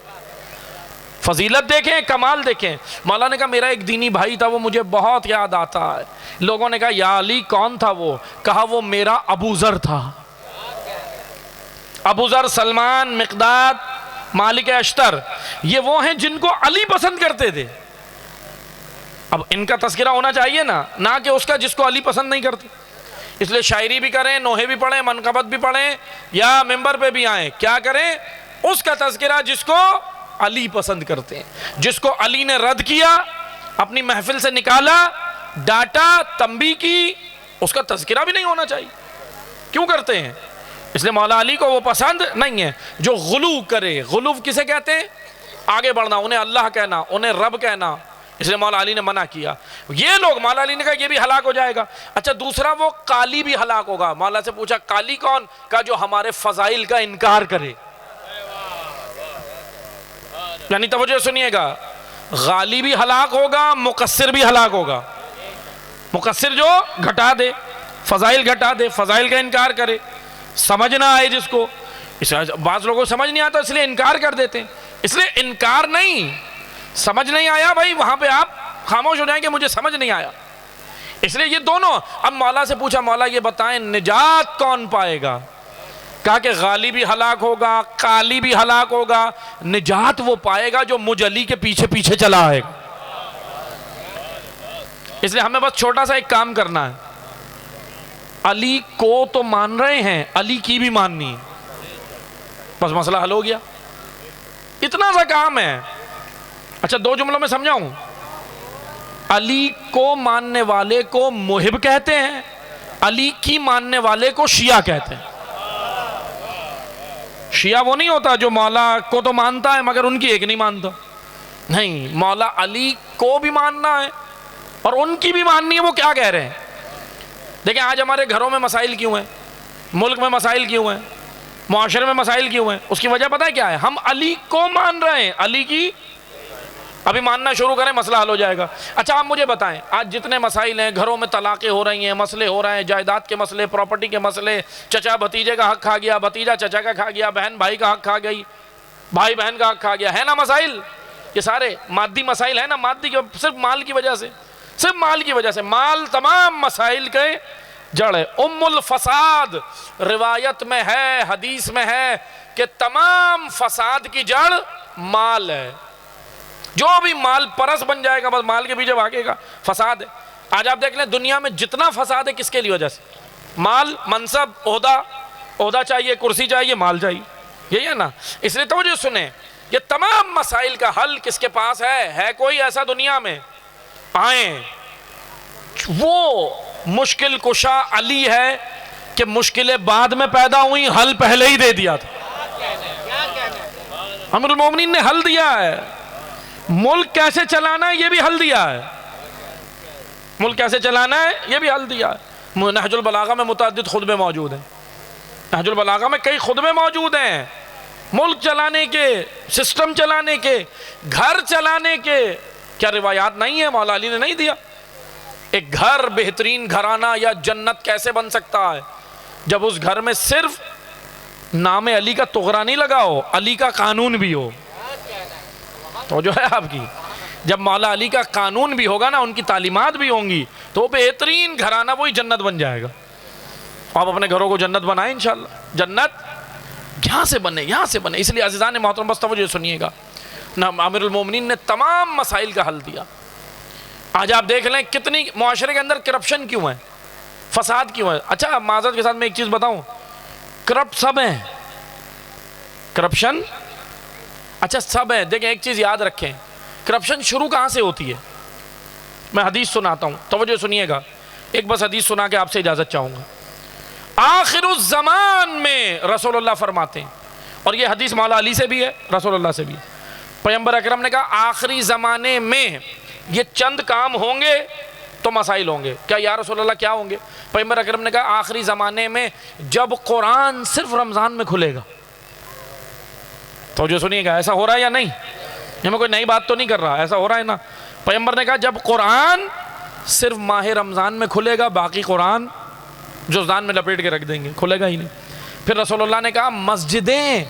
فضیلت دیکھیں، کمال دیکھیں. مولا نے کہا میرا ایک دینی بھائی تھا، وہ مجھے بہت یاد آتا ہے. لوگوں نے کہا یا علی کون تھا وہ؟ کہا وہ میرا ابو ذر تھا. ابو ذر، سلمان، مقداد، مالک اشتر، یہ وہ ہیں جن کو علی پسند کرتے تھے. اب ان کا تذکرہ ہونا چاہیے نا، نہ کہ اس کا جس کو علی پسند نہیں کرتے. اس لیے شاعری بھی کریں، نوحے بھی پڑھیں، منقبت بھی پڑھیں، یا ممبر پہ بھی آئیں، کیا کریں؟ اس کا تذکرہ جس کو علی پسند کرتے ہیں، جس کو علی نے رد کیا، اپنی محفل سے نکالا، ڈانٹا، تنبیہ کی، اس کا تذکرہ بھی نہیں ہونا چاہیے. کیوں کرتے ہیں؟ اس لیے مولا علی کو وہ پسند نہیں ہے. جو غلو کرے، غلو کسے کہتے ہیں؟ آگے بڑھنا، انہیں اللہ کہنا، انہیں رب کہنا. اس لیے مولا علی نے منع کیا. یہ لوگ، مولا علی نے کہا یہ بھی ہلاک ہو جائے گا. اچھا دوسرا وہ قالی بھی ہلاک ہوگا. مولا سے پوچھا قالی کون؟ کہا جو ہمارے فضائل کا انکار کرے. یعنی توجہ سنیے گا، غالی بھی ہلاک ہوگا، مقصر بھی ہلاک ہوگا. مقصر جو گھٹا دے، فضائل گھٹا دے، فضائل کا انکار کرے، سمجھ نہ آئے جس کو. بعض لوگوں کو سمجھ نہیں آتا اس لیے انکار کر دیتے ہیں. اس لیے انکار نہیں، سمجھ نہیں آیا بھائی وہاں پہ آپ خاموش ہو جائیں کہ مجھے سمجھ نہیں آیا. اس لیے یہ دونوں. اب مولا سے پوچھا مولا یہ بتائیں نجات کون پائے گا؟ کہا کہ غالی بھی ہلاک ہوگا، قالی بھی ہلاک ہوگا. نجات وہ پائے گا جو مجھ علی کے پیچھے پیچھے چلا آئے گا. اس لیے ہمیں بس چھوٹا سا ایک کام کرنا ہے. علی کو تو مان رہے ہیں، علی کی بھی ماننی ہے، بس مسئلہ حل ہو گیا. اتنا سا کام ہے. اچھا دو جملوں میں سمجھاؤں. علی کو ماننے والے کو محب کہتے ہیں، علی کی ماننے والے کو شیعہ کہتے ہیں. شیعہ وہ نہیں ہوتا جو مولا کو تو مانتا ہے مگر ان کی ایک نہیں مانتا. نہیں، مولا علی کو بھی ماننا ہے اور ان کی بھی ماننی ہے. وہ کیا کہہ رہے ہیں؟ دیکھیں آج ہمارے گھروں میں مسائل کیوں ہیں، ملک میں مسائل کیوں ہیں، معاشرے میں مسائل کیوں ہیں؟ اس کی وجہ پتہ ہے کیا ہے؟ ہم علی کو مان رہے ہیں، علی کی ابھی ماننا شروع کریں مسئلہ حل ہو جائے گا. اچھا آپ مجھے بتائیں آج جتنے مسائل ہیں، گھروں میں طلاقیں ہو رہی ہیں، مسئلے ہو رہے ہیں، جائیداد کے مسئلے، پراپرٹی کے مسئلے، چچا بھتیجے کا حق کھا گیا، بھتیجا چچا کا کھا گیا، بہن بھائی کا حق کھا گئی، بھائی بہن کا حق کھا گیا، ہے نا مسائل؟ یہ سارے مادی مسائل ہیں نا، مادی کے صرف مال کی وجہ سے، صرف مال کی وجہ سے. مال تمام مسائل کے جڑ ہے. ام الفساد روایت میں ہے، حدیث میں ہے کہ تمام فساد کی جڑ مال ہے. جو بھی مال پرس بن جائے گا بس مال کے پیچھے بھاگے گا، فساد ہے. آج آپ دیکھ لیں دنیا میں جتنا فساد ہے کس کے لیے وجہ سے؟ مال، منصب، عہدہ چاہیے، کرسی چاہیے، مال چاہیے. یہی ہے نا. اس لیے توجہ سنیں، یہ تمام مسائل کا حل کس کے پاس ہے کوئی ایسا دنیا میں؟ آئیں. وہ مشکل کشا علی ہے کہ مشکلیں بعد میں پیدا ہوئی، حل پہلے ہی دے دیا تھا. امیر المومنین نے حل دیا ہے. ملک کیسے چلانا ہے یہ بھی حل دیا ہے. ملک کیسے چلانا ہے یہ بھی حل دیا ہے. نہج البلاغہ میں متعدد خطبے موجود ہیں. نہج البلاغہ میں کئی خطبے موجود ہیں ملک چلانے کے، سسٹم چلانے کے، گھر چلانے کے. کیا روایات نہیں ہے؟ مولا علی نے نہیں دیا. ایک گھر، بہترین گھرانہ یا جنت کیسے بن سکتا ہے جب اس گھر میں صرف نام علی کا تغرا نہیں لگا ہو، علی کا قانون بھی ہو. تو جو ہے آپ کی، جب مولا علی کا قانون بھی ہوگا نا، ان کی تعلیمات بھی ہوں گی، تو بہترین گھرانہ وہی جنت بن جائے گا. آپ اپنے گھروں کو جنت بنائیں انشاءاللہ. جنت یہاں سے بنے، یہاں سے بنے. اس لیے عزیزان محترم بس توجہ سنیے گا. امیر المومنین نے تمام مسائل کا حل دیا. آج آپ دیکھ لیں کتنی معاشرے کے اندر کرپشن کیوں ہے، فساد کیوں ہے. اچھا معذرت کے ساتھ میں ایک چیز بتاؤں، کرپٹ سب ہیں، کرپشن اچھا سب ہے. دیکھیں ایک چیز یاد رکھیں, کرپشن شروع کہاں سے ہوتی ہے؟ میں حدیث سناتا ہوں, توجہ سنیے گا. ایک بس حدیث سنا کے آپ سے اجازت چاہوں گا. آخر الزمان میں رسول اللہ فرماتے ہیں, اور یہ حدیث مولا علی سے بھی ہے, رسول اللہ سے بھی ہے. پیغمبر اکرم نے کہا آخری زمانے میں یہ چند کام ہوں گے تو مسائل ہوں گے. کیا یا رسول اللہ کیا ہوں گے؟ پیغمبر اکرم نے کہا آخری زمانے میں جب قرآن صرف رمضان میں کھلے گا. تو جو سنیے گا, ایسا ہو رہا ہے یا نہیں؟ یہ میں کوئی نئی بات تو نہیں کر رہا, ایسا ہو رہا ہے نا. پیغمبر نے کہا جب قرآن صرف ماہ رمضان میں کھلے گا, باقی قرآن جزدان میں لپیٹ کے رکھ دیں گے, کھلے گا ہی نہیں. پھر رسول اللہ نے کہا مسجدیں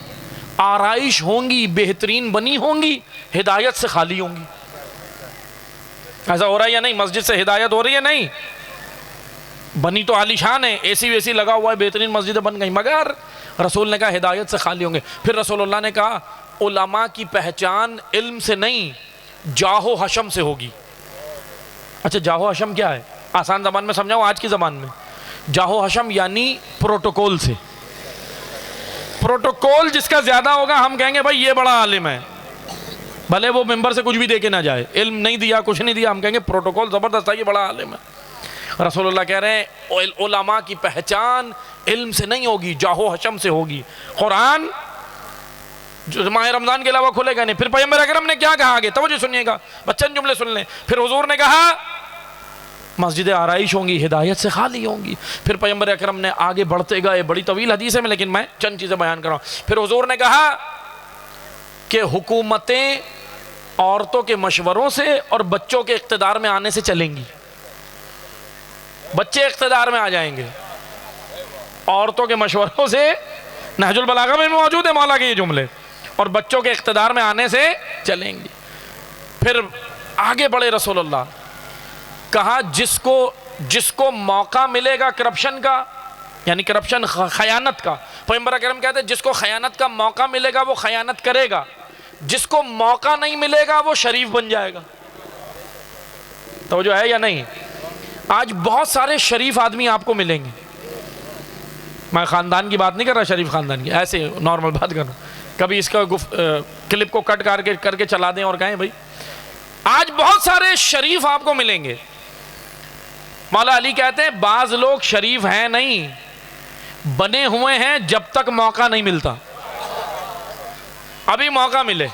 آرائش ہوں گی, بہترین بنی ہوں گی, ہدایت سے خالی ہوں گی. ایسا ہو رہا ہے یا نہیں؟ مسجد سے ہدایت ہو رہی ہے نہیں؟ بنی تو عالی شان ہے, اے سی ویسی لگا ہوا ہے, بہترین مسجدیں بن گئی, مگر رسول نے کہا ہدایت سے خالی ہوں گے. پھر رسول اللہ نے کہا علماء کی پہچان علم سے نہیں جاہ و حشم سے ہوگی. اچھا جاہ و حشم کیا ہے؟ آسان زبان میں سمجھاؤں, آج کی زبان میں جاہ و حشم یعنی پروٹوکول سے. پروٹوکول جس کا زیادہ ہوگا ہم کہیں گے بھائی یہ بڑا عالم ہے, بھلے وہ ممبر سے کچھ بھی دے کے نہ جائے, علم نہیں دیا کچھ نہیں دیا, ہم کہیں گے پروٹوکول زبردست ہے, یہ بڑا عالم ہے. رسول اللہ کہہ رہے ہیں علماء کی پہچان علم سے نہیں ہوگی, جاہ و حشم سے ہوگی. قرآن جو ماہ رمضان کے علاوہ کھلے گا نہیں. پھر پیغمبر اکرم نے کیا کہا آگے, توجہ سنیے گا, بچن جملے سن لیں. پھر حضور نے کہا مسجدیں آرائش ہوں گی, ہدایت سے خالی ہوں گی. پھر پیغمبر اکرم نے آگے بڑھتے گئے, بڑی طویل حدیث ہے میں, لیکن میں چند چیزیں بیان کر رہا ہوں. پھر حضور نے کہا کہ حکومتیں عورتوں کے مشوروں سے اور بچوں کے اقتدار میں آنے سے چلیں گی. بچے اقتدار میں آ جائیں گے عورتوں کے مشوروں سے, نہج البلاغہ میں موجود ہے مولا کے یہ جملے, اور بچوں کے اقتدار میں آنے سے چلیں گی. پھر آگے بڑھے رسول اللہ, کہا جس کو موقع ملے گا کرپشن کا, یعنی کرپشن خیانت کا, پیغمبر اکرم کہتے ہیں جس کو خیانت کا موقع ملے گا وہ خیانت کرے گا, جس کو موقع نہیں ملے گا وہ شریف بن جائے گا. توجہ ہے یا نہیں؟ آج بہت سارے شریف آدمی آپ کو ملیں گے, میں خاندان کی بات نہیں کر رہا, شریف خاندان کی, ایسے نارمل بات کر رہا ہوں. کبھی اس کا کلپ کو کٹ کر کے چلا دیں اور کہیں بھائی آج بہت سارے شریف آپ کو ملیں گے. مولا علی کہتے ہیں بعض لوگ شریف ہیں نہیں, بنے ہوئے ہیں جب تک موقع نہیں ملتا. ابھی موقع ملے,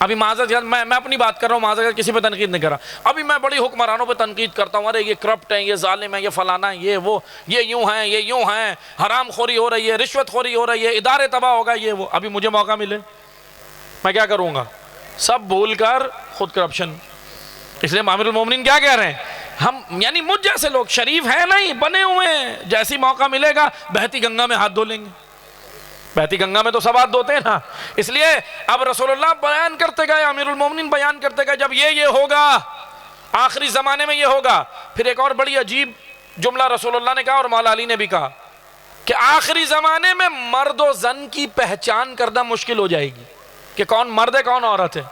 ابھی معذرت میں اپنی بات کر رہا ہوں, معذرت کسی پہ تنقید نہیں کر رہا. ابھی میں بڑی حکمرانوں پہ تنقید کرتا ہوں, ارے یہ کرپٹ ہیں, یہ ظالم ہیں, یہ فلانا ہے, یہ وہ, یہ یوں ہیں, یہ یوں ہیں, حرام خوری ہو رہی ہے, رشوت خوری ہو رہی ہے, ادارے تباہ ہوگا, یہ وہ. ابھی مجھے موقع ملے میں کیا کروں گا؟ سب بھول کر خود کرپشن. اس لیے امیر المومنین کیا کہہ رہے ہیں, ہم یعنی مجھ جیسے لوگ شریف ہیں نہیں, بنے ہوئے ہیں, جیسی موقع ملے گا بہتی گنگا میں ہاتھ دھو لیں گے. بہتی گنگا میں تو سب ہاتھ دھوتے ہیں نا. اس لیے اب رسول اللہ بیان کرتے گئے, امیر المومنین بیان کرتے گئے, جب یہ ہوگا آخری زمانے میں یہ ہوگا. پھر ایک اور بڑی عجیب جملہ رسول اللہ نے کہا اور مولا علی نے بھی کہا کہ آخری زمانے میں مرد و زن کی پہچان کرنا مشکل ہو جائے گی کہ کون مرد ہے کون عورت ہے.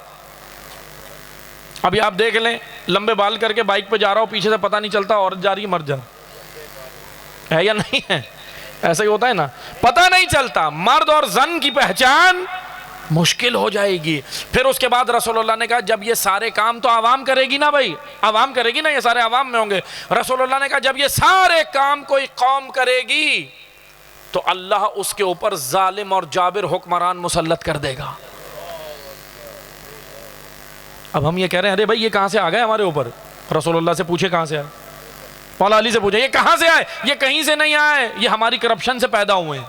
ابھی آپ دیکھ لیں, لمبے بال کر کے بائک پہ جا رہا ہو, پیچھے سے پتہ نہیں چلتا عورت جا رہی ہے مرد جا رہا ہے یا نہیں ہے, ایسا ہی ہوتا ہے نا, پتہ نہیں چلتا. مرد اور زن کی پہچان مشکل ہو جائے گی. پھر اس کے بعد رسول اللہ نے کہا جب یہ سارے کام تو عوام کرے گی نا, بھائی عوام کرے گی نا, یہ سارے عوام میں ہوں گے. رسول اللہ نے کہا جب یہ سارے کام کوئی قوم کرے گی تو اللہ اس کے اوپر ظالم اور جابر حکمران مسلط کر دے گا. اب ہم یہ کہہ رہے ہیں ارے بھائی یہ کہاں سے آ گئے ہمارے اوپر؟ رسول اللہ سے پوچھے کہاں سے آئے, مولا علی سے پوچھے یہ کہاں سے آئے؟ یہ کہیں سے نہیں آئے, یہ ہماری کرپشن سے پیدا ہوئے ہیں.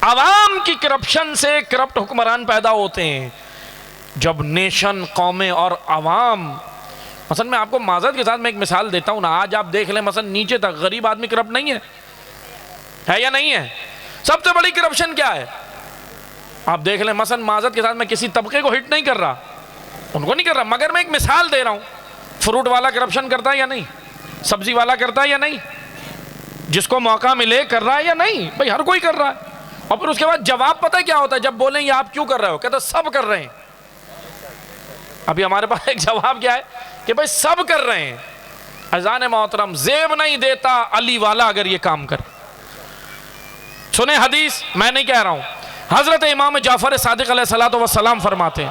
عوام کی کرپشن سے کرپٹ حکمران پیدا ہوتے ہیں. جب نیشن, قومیں اور عوام, مثلا میں آپ کو معذرت کے ساتھ میں ایک مثال دیتا ہوں نا, آج آپ دیکھ لیں مثلا نیچے تک غریب آدمی کرپٹ نہیں ہے یا نہیں ہے؟ سب سے بڑی کرپشن کیا ہے آپ دیکھ لیں. مثلا معذرت کے ساتھ میں کسی طبقے کو ہٹ نہیں کر رہا, ان کو نہیں کر رہا, مگر میں ایک مثال دے رہا ہوں. فروٹ والا کرپشن کرتا ہے یا نہیں؟ سبزی والا کرتا ہے یا نہیں؟ جس کو موقع ملے کر رہا ہے یا نہیں؟ بھائی ہر کوئی کر رہا ہے. اور پھر اس کے بعد جواب پتہ ہے کیا ہوتا ہے جب بولیں یہ آپ کیوں کر رہے ہو؟ کہتا سب کر رہے ہیں. ابھی ہمارے پاس ایک جواب کیا ہے کہ بھائی سب کر رہے ہیں. اذان محترم, زیب نہیں دیتا علی والا اگر یہ کام کر. سنیں حدیث, میں نہیں کہہ رہا ہوں, حضرت امام جعفر صادق علیہ الصلوۃ والسلام فرماتے ہیں،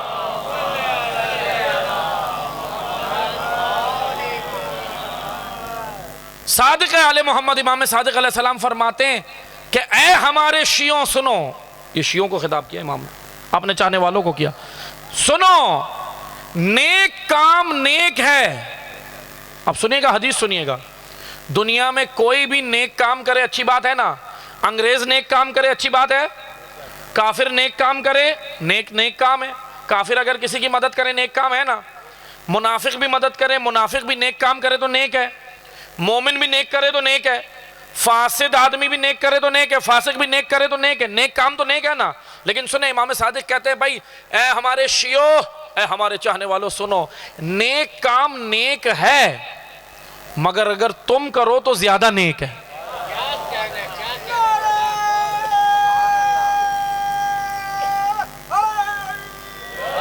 صادق آل محمد امام صادق علیہ السلام فرماتے ہیں کہ اے ہمارے شیعوں سنو، یہ شیعوں کو خطاب کیا امام نے، اپنے چاہنے والوں کو کیا، سنو نیک کام نیک ہے۔ اب سنیے گا، حدیث سنیے گا، دنیا میں کوئی بھی نیک کام کرے اچھی بات ہے نا، انگریز نیک کام کرے اچھی بات ہے، کافر نیک کام کرے نیک کام ہے، کافر اگر کسی کی مدد کرے نیک کام ہے نا، منافق بھی مدد کرے، منافق بھی نیک کام کرے تو نیک ہے، مومن بھی نیک کرے تو نیک ہے، فاسد آدمی بھی نیک کرے تو نیک ہے، فاسق بھی نیک کرے تو نیک ہے، نیک کام تو نیک ہے نا۔ لیکن سنیں امام صادق کہتے ہیں بھائی اے ہمارے شیعو، اے ہمارے چاہنے والوں سنو، نیک کام نیک ہے مگر اگر تم کرو تو زیادہ نیک ہے۔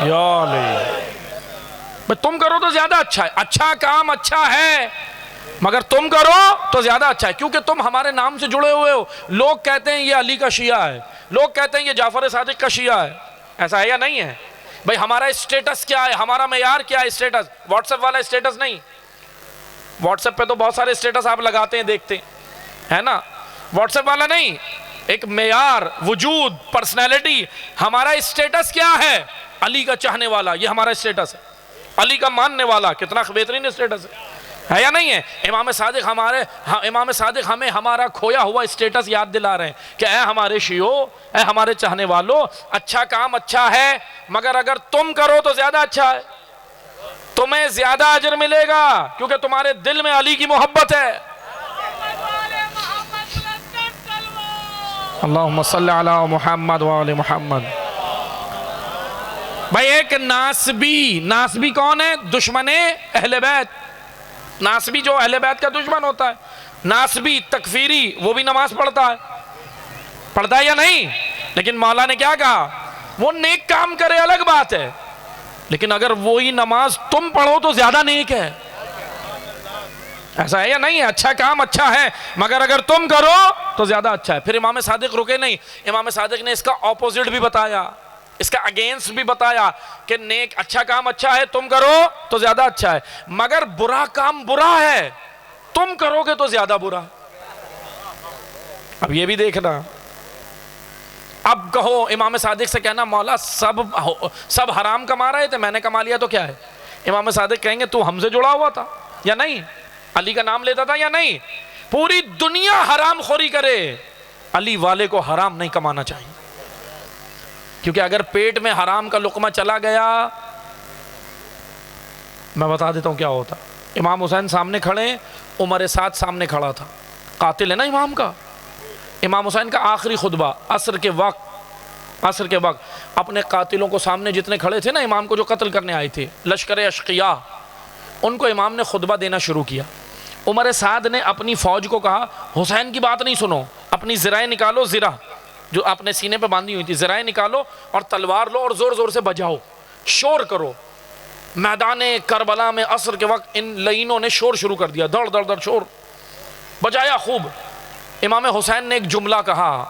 یا علی، تم کرو تو زیادہ اچھا ہے، اچھا کام اچھا ہے مگر تم کرو تو زیادہ اچھا ہے، کیونکہ تم ہمارے نام سے جڑے ہوئے ہو۔ لوگ کہتے ہیں یہ علی کا شیعہ ہے، لوگ کہتے ہیں یہ جعفر صادق کا شیعہ ہے، ایسا ہے یا نہیں ہے؟ بھئی ہمارا اسٹیٹس کیا ہے، ہمارا معیار کیا ہے؟ اسٹیٹس واٹس ایپ والا اسٹیٹس نہیں، واٹس ایپ پہ تو بہت سارے اسٹیٹس آپ لگاتے ہیں دیکھتے ہیں، ہے نا، واٹس ایپ والا نہیں، ایک معیار، وجود، پرسنالٹی۔ ہمارا اسٹیٹس کیا ہے؟ علی کا چاہنے والا، یہ ہمارا اسٹیٹس ہے، علی کا ماننے والا، کتنا بہترین اسٹیٹس ہے یا نہیں ہے؟ امام صادق ہمیں ہمارا کھویا ہوا اسٹیٹس یاد دلا رہے ہیں کہ اے ہمارے شیعو، اے ہمارے چاہنے والوں، اچھا کام اچھا ہے مگر اگر تم کرو تو زیادہ اچھا ہے، تمہیں زیادہ اجر ملے گا کیونکہ تمہارے دل میں علی کی محبت ہے۔ اللہم صلی علی محمد وآل محمد۔ بھائی ایک ناسبی کون ہے؟ دشمن اہل بیت، ناسبی جو اہل بیت کا دشمن ہوتا ہے، ناسبی تکفیری، وہ بھی نماز پڑھتا ہے یا نہیں؟ لیکن مولا نے کیا کہا؟ وہ نیک کام کرے الگ بات ہے، لیکن اگر وہی نماز تم پڑھو تو زیادہ نیک ہے، ایسا ہے یا نہیں ہے؟ اچھا کام اچھا ہے مگر اگر تم کرو تو زیادہ اچھا ہے۔ پھر امام صادق رکے نہیں، امام صادق نے اس کا اپوزٹ بھی بتایا، اس کا اگینسٹ بھی بتایا کہ نیک اچھا کام اچھا ہے، تم کرو تو زیادہ اچھا ہے، مگر برا کام برا ہے، تم کرو گے تو زیادہ برا۔ اب یہ بھی دیکھنا، اب کہو امام صادق سے کہنا مولا سب حرام کما رہے تھے، میں نے کما لیا تو کیا ہے؟ امام صادق کہیں گے تو ہم سے جڑا ہوا تھا یا نہیں؟ علی کا نام لیتا تھا یا نہیں؟ پوری دنیا حرام خوری کرے، علی والے کو حرام نہیں کمانا چاہیے، کیونکہ اگر پیٹ میں حرام کا لقمہ چلا گیا، میں بتا دیتا ہوں کیا ہوتا۔ امام حسین سامنے کھڑے، عمر سعد سامنے کھڑا تھا، قاتل ہے نا امام کا۔ امام حسین کا آخری خطبہ عصر کے وقت اپنے قاتلوں کو سامنے جتنے کھڑے تھے نا، امام کو جو قتل کرنے آئے تھے، لشکر اشقیاء، ان کو امام نے خطبہ دینا شروع کیا۔ عمر سعد نے اپنی فوج کو کہا حسین کی بات نہیں سنو، اپنی زرہیں نکالو، زرہ جو اپنے سینے پہ باندھی ہوئی تھی، زرہیں نکالو اور تلوار لو اور زور زور سے بجاؤ، شور کرو۔ میدان کربلا میں عصر کے وقت ان لعینوں نے شور شروع کر دیا، دڑ دڑ دڑ شور بجایا خوب۔ امام حسین نے ایک جملہ کہا،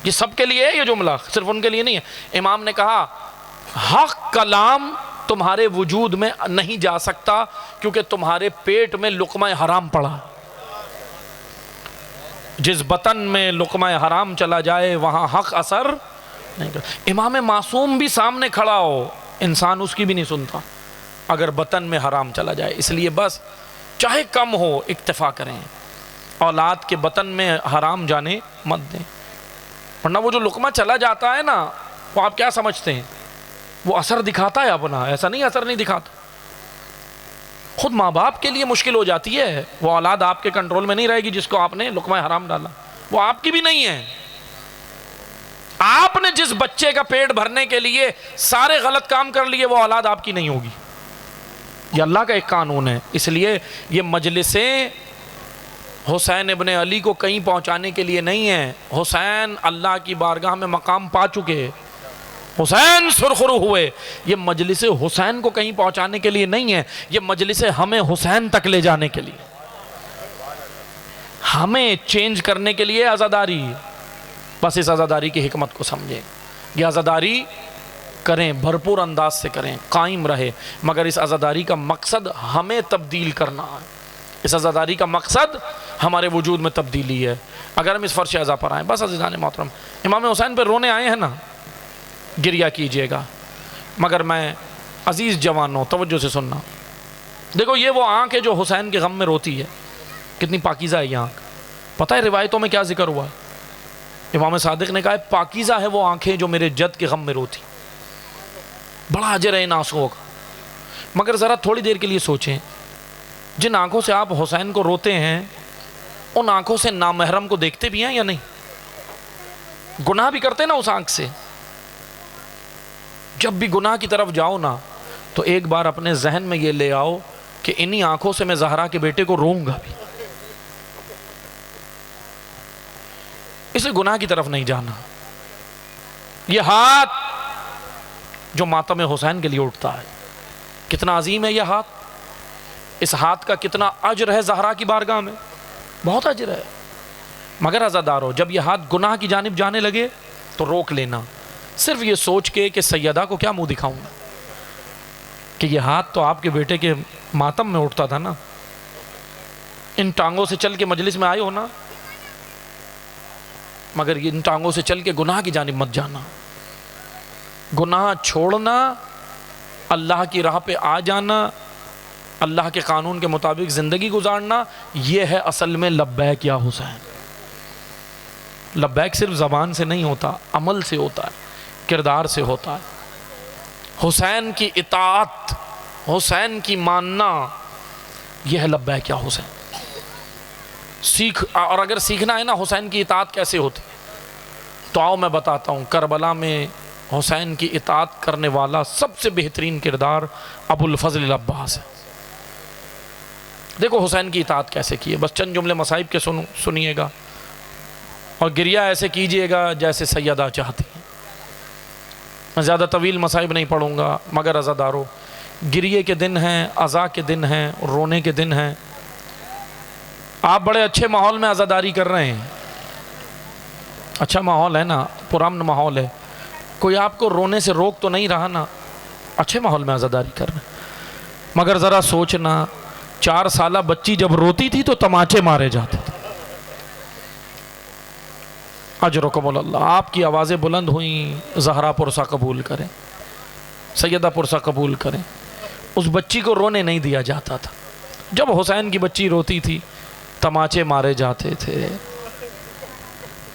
یہ سب کے لیے ہے یہ جملہ، صرف ان کے لیے نہیں ہے۔ امام نے کہا حق کلام تمہارے وجود میں نہیں جا سکتا کیونکہ تمہارے پیٹ میں لقمہ حرام پڑا، جس بطن میں لقمہ حرام چلا جائے وہاں حق اثر نہیں کرتا۔ امام معصوم بھی سامنے کھڑا ہو، انسان اس کی بھی نہیں سنتا اگر بطن میں حرام چلا جائے، اس لیے بس چاہے کم ہو اکتفا کریں، اولاد کے بطن میں حرام جانے مت دیں، ورنہ وہ جو لقمہ چلا جاتا ہے نا، وہ آپ کیا سمجھتے ہیں وہ اثر دکھاتا ہے اپنا؟ ایسا نہیں، اثر نہیں دکھاتا۔ خود ماں باپ کے لیے مشکل ہو جاتی ہے، وہ اولاد آپ کے کنٹرول میں نہیں رہے گی جس کو آپ نے لقمہ حرام ڈالا، وہ آپ کی بھی نہیں ہے۔ آپ نے جس بچے کا پیٹ بھرنے کے لیے سارے غلط کام کر لیے، وہ اولاد آپ کی نہیں ہوگی، یہ اللہ کا ایک قانون ہے۔ اس لیے یہ مجلسیں حسین ابن علی کو کہیں پہنچانے کے لیے نہیں ہیں، حسین اللہ کی بارگاہ میں مقام پا چکے، حسین سرخرو ہوئے، یہ مجلس حسین کو کہیں پہنچانے کے لیے نہیں ہے، یہ مجلس ہمیں حسین تک لے جانے کے لیے، ہمیں چینج کرنے کے لیے عزاداری۔ بس اس عزاداری کی حکمت کو سمجھیں. یہ عزاداری کریں، بھرپور انداز سے کریں، قائم رہے، مگر اس عزاداری کا مقصد ہمیں تبدیل کرنا ہے. اس عزاداری کا مقصد ہمارے وجود میں تبدیلی ہے اگر ہم اس فرش عزا پر آئیں. بس عزیزان محترم، امام حسین پہ رونے آئے ہیں نا، گریہ کیجئے گا. مگر میں عزیز جوانوں توجہ سے سننا، دیکھو یہ وہ آنکھ ہے جو حسین کے غم میں روتی ہے. کتنی پاکیزہ ہے یہ آنکھ. پتہ ہے روایتوں میں کیا ذکر ہوا؟ امام صادق نے کہا ہے پاکیزہ ہے وہ آنکھیں جو میرے جد کے غم میں روتی. بڑا اجر ہے ان آنسوؤں کا. مگر ذرا تھوڑی دیر کے لیے سوچیں، جن آنکھوں سے آپ حسین کو روتے ہیں ان آنکھوں سے نامحرم کو دیکھتے بھی ہیں یا نہیں؟ گناہ بھی کرتے نا اس آنکھ سے. جب بھی گناہ کی طرف جاؤ نا تو ایک بار اپنے ذہن میں یہ لے آؤ کہ انہی آنکھوں سے میں زہرا کے بیٹے کو روؤں گا بھی. اسے گناہ کی طرف نہیں جانا. یہ ہاتھ جو ماتم حسین کے لیے اٹھتا ہے کتنا عظیم ہے یہ ہاتھ. اس ہاتھ کا کتنا اجر ہے زہرا کی بارگاہ میں، بہت اجر ہے. مگر عزادارو جب یہ ہاتھ گناہ کی جانب جانے لگے تو روک لینا، صرف یہ سوچ کے کہ سیدہ کو کیا منہ دکھاؤں گا، کہ یہ ہاتھ تو آپ کے بیٹے کے ماتم میں اٹھتا تھا نا. ان ٹانگوں سے چل کے مجلس میں آئے ہو نا، مگر ان ٹانگوں سے چل کے گناہ کی جانب مت جانا. گناہ چھوڑنا، اللہ کی راہ پہ آ جانا، اللہ کے قانون کے مطابق زندگی گزارنا، یہ ہے اصل میں لبیک یا حسین. لبیک صرف زبان سے نہیں ہوتا، عمل سے ہوتا ہے، کردار سے ہوتا ہے. حسین کی اطاعت، حسین کی ماننا، یہ ہے لبیک یا حسین. اور اگر سیکھنا ہے نا حسین کی اطاعت کیسے ہوتی تو آؤ میں بتاتا ہوں. کربلا میں حسین کی اطاعت کرنے والا سب سے بہترین کردار ابو الفضل العباس ہے. دیکھو حسین کی اطاعت کیسے کی ہے، بس چند جملے مصائب کے سنیے گا اور گریہ ایسے کیجئے گا جیسے سیدہ چاہتی ہیں. میں زیادہ طویل مصائب نہیں پڑھوں گا، مگر عزادارو گریہ کے دن ہیں، عزا کے دن ہیں، رونے کے دن ہیں. آپ بڑے اچھے ماحول میں عزاداری کر رہے ہیں، اچھا ماحول ہے نا، پرامن ماحول ہے، کوئی آپ کو رونے سے روک تو نہیں رہا نا، اچھے ماحول میں عزاداری کر رہے ہیں. مگر ذرا سوچنا 4 سالہ بچی جب روتی تھی تو تماچے مارے جاتے تھے. اجرکم اللہ. آپ کی آوازیں بلند ہوئیں، زہرا پرسہ قبول کریں، سیدہ پرسہ قبول کریں. اس بچی کو رونے نہیں دیا جاتا تھا. جب حسین کی بچی روتی تھی تماچے مارے جاتے تھے.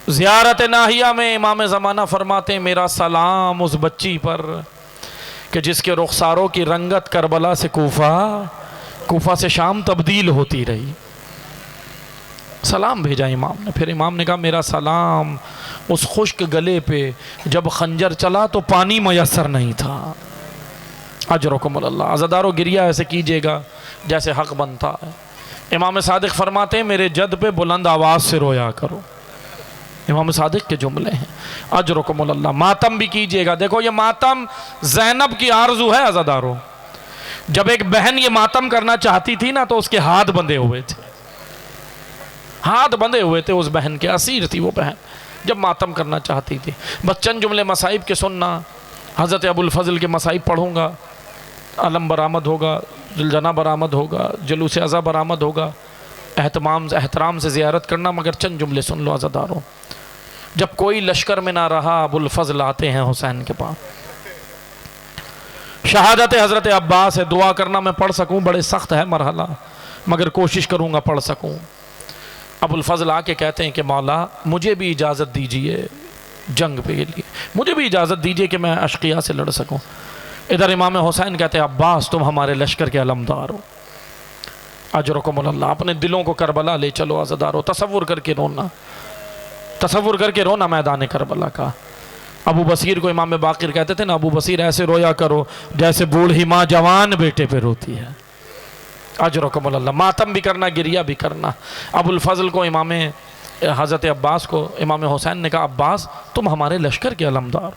زیارت ناہیہ میں امام زمانہ فرماتے ہیں میرا سلام اس بچی پر کہ جس کے رخساروں کی رنگت کربلا سے کوفہ سے شام تبدیل ہوتی رہی. سلام بھیجا امام نے. پھر امام نے کہا میرا سلام اس خشک گلے پہ جب خنجر چلا تو پانی میسر نہیں تھا. اجرکم اللہ. عزادارو گریہ ایسے کیجئے گا جیسے حق بنتا ہے. امام صادق فرماتے ہیں میرے جد پہ بلند آواز سے رویا کرو. امام صادق کے جملے ہیں. اجرکم اللہ. ماتم بھی کیجئے گا. دیکھو یہ ماتم زینب کی آرزو ہے عزادارو. جب ایک بہن یہ ماتم کرنا چاہتی تھی نا تو اس کے ہاتھ بندھے ہوئے تھے، ہاتھ بندھے ہوئے تھے اس بہن کے. اسیر تھی وہ بہن جب ماتم کرنا چاہتی تھی. بس چند جملے مصائب کے سننا. حضرت ابو الفضل کے مصائب پڑھوں گا. علم برآمد ہوگا، زلجنہ برآمد ہوگا، جلوس عزا برآمد ہوگا. احترام سے زیارت کرنا. مگر چند جملے سن لو عزادارو. جب کوئی لشکر میں نہ رہا ابو الفضل آتے ہیں حسین کے پاس. شہادت حضرت عباس ہے. دعا کرنا میں پڑھ سکوں بڑے سخت ہے مرحلہ، مگر کوشش کروں گا پڑھ سکوں. ابو الفضل آ کے کہتے ہیں کہ مولا مجھے بھی اجازت دیجئے جنگ پہ لیے، مجھے بھی اجازت دیجئے کہ میں اشقیاء سے لڑ سکوں. ادھر امام حسین کہتے ہیں عباس تم ہمارے لشکر کے علمدار ہو. اجرکم اللہ. اپنے دلوں کو کربلا لے چلو عزادارو. تصور کر کے رونا، تصور کر کے رونا میدان کربلا کا. ابو بصیر کو امام باقر کہتے تھے نا ابو بصیر ایسے رویا کرو جیسے بوڑھی ماں جوان بیٹے پہ روتی ہے. اجرکم اللہ. ماتم بھی کرنا، گریہ بھی کرنا. ابو الفضل کو امام حضرت عباس کو امام حسین نے کہا عباس تم ہمارے لشکر کے علمدار.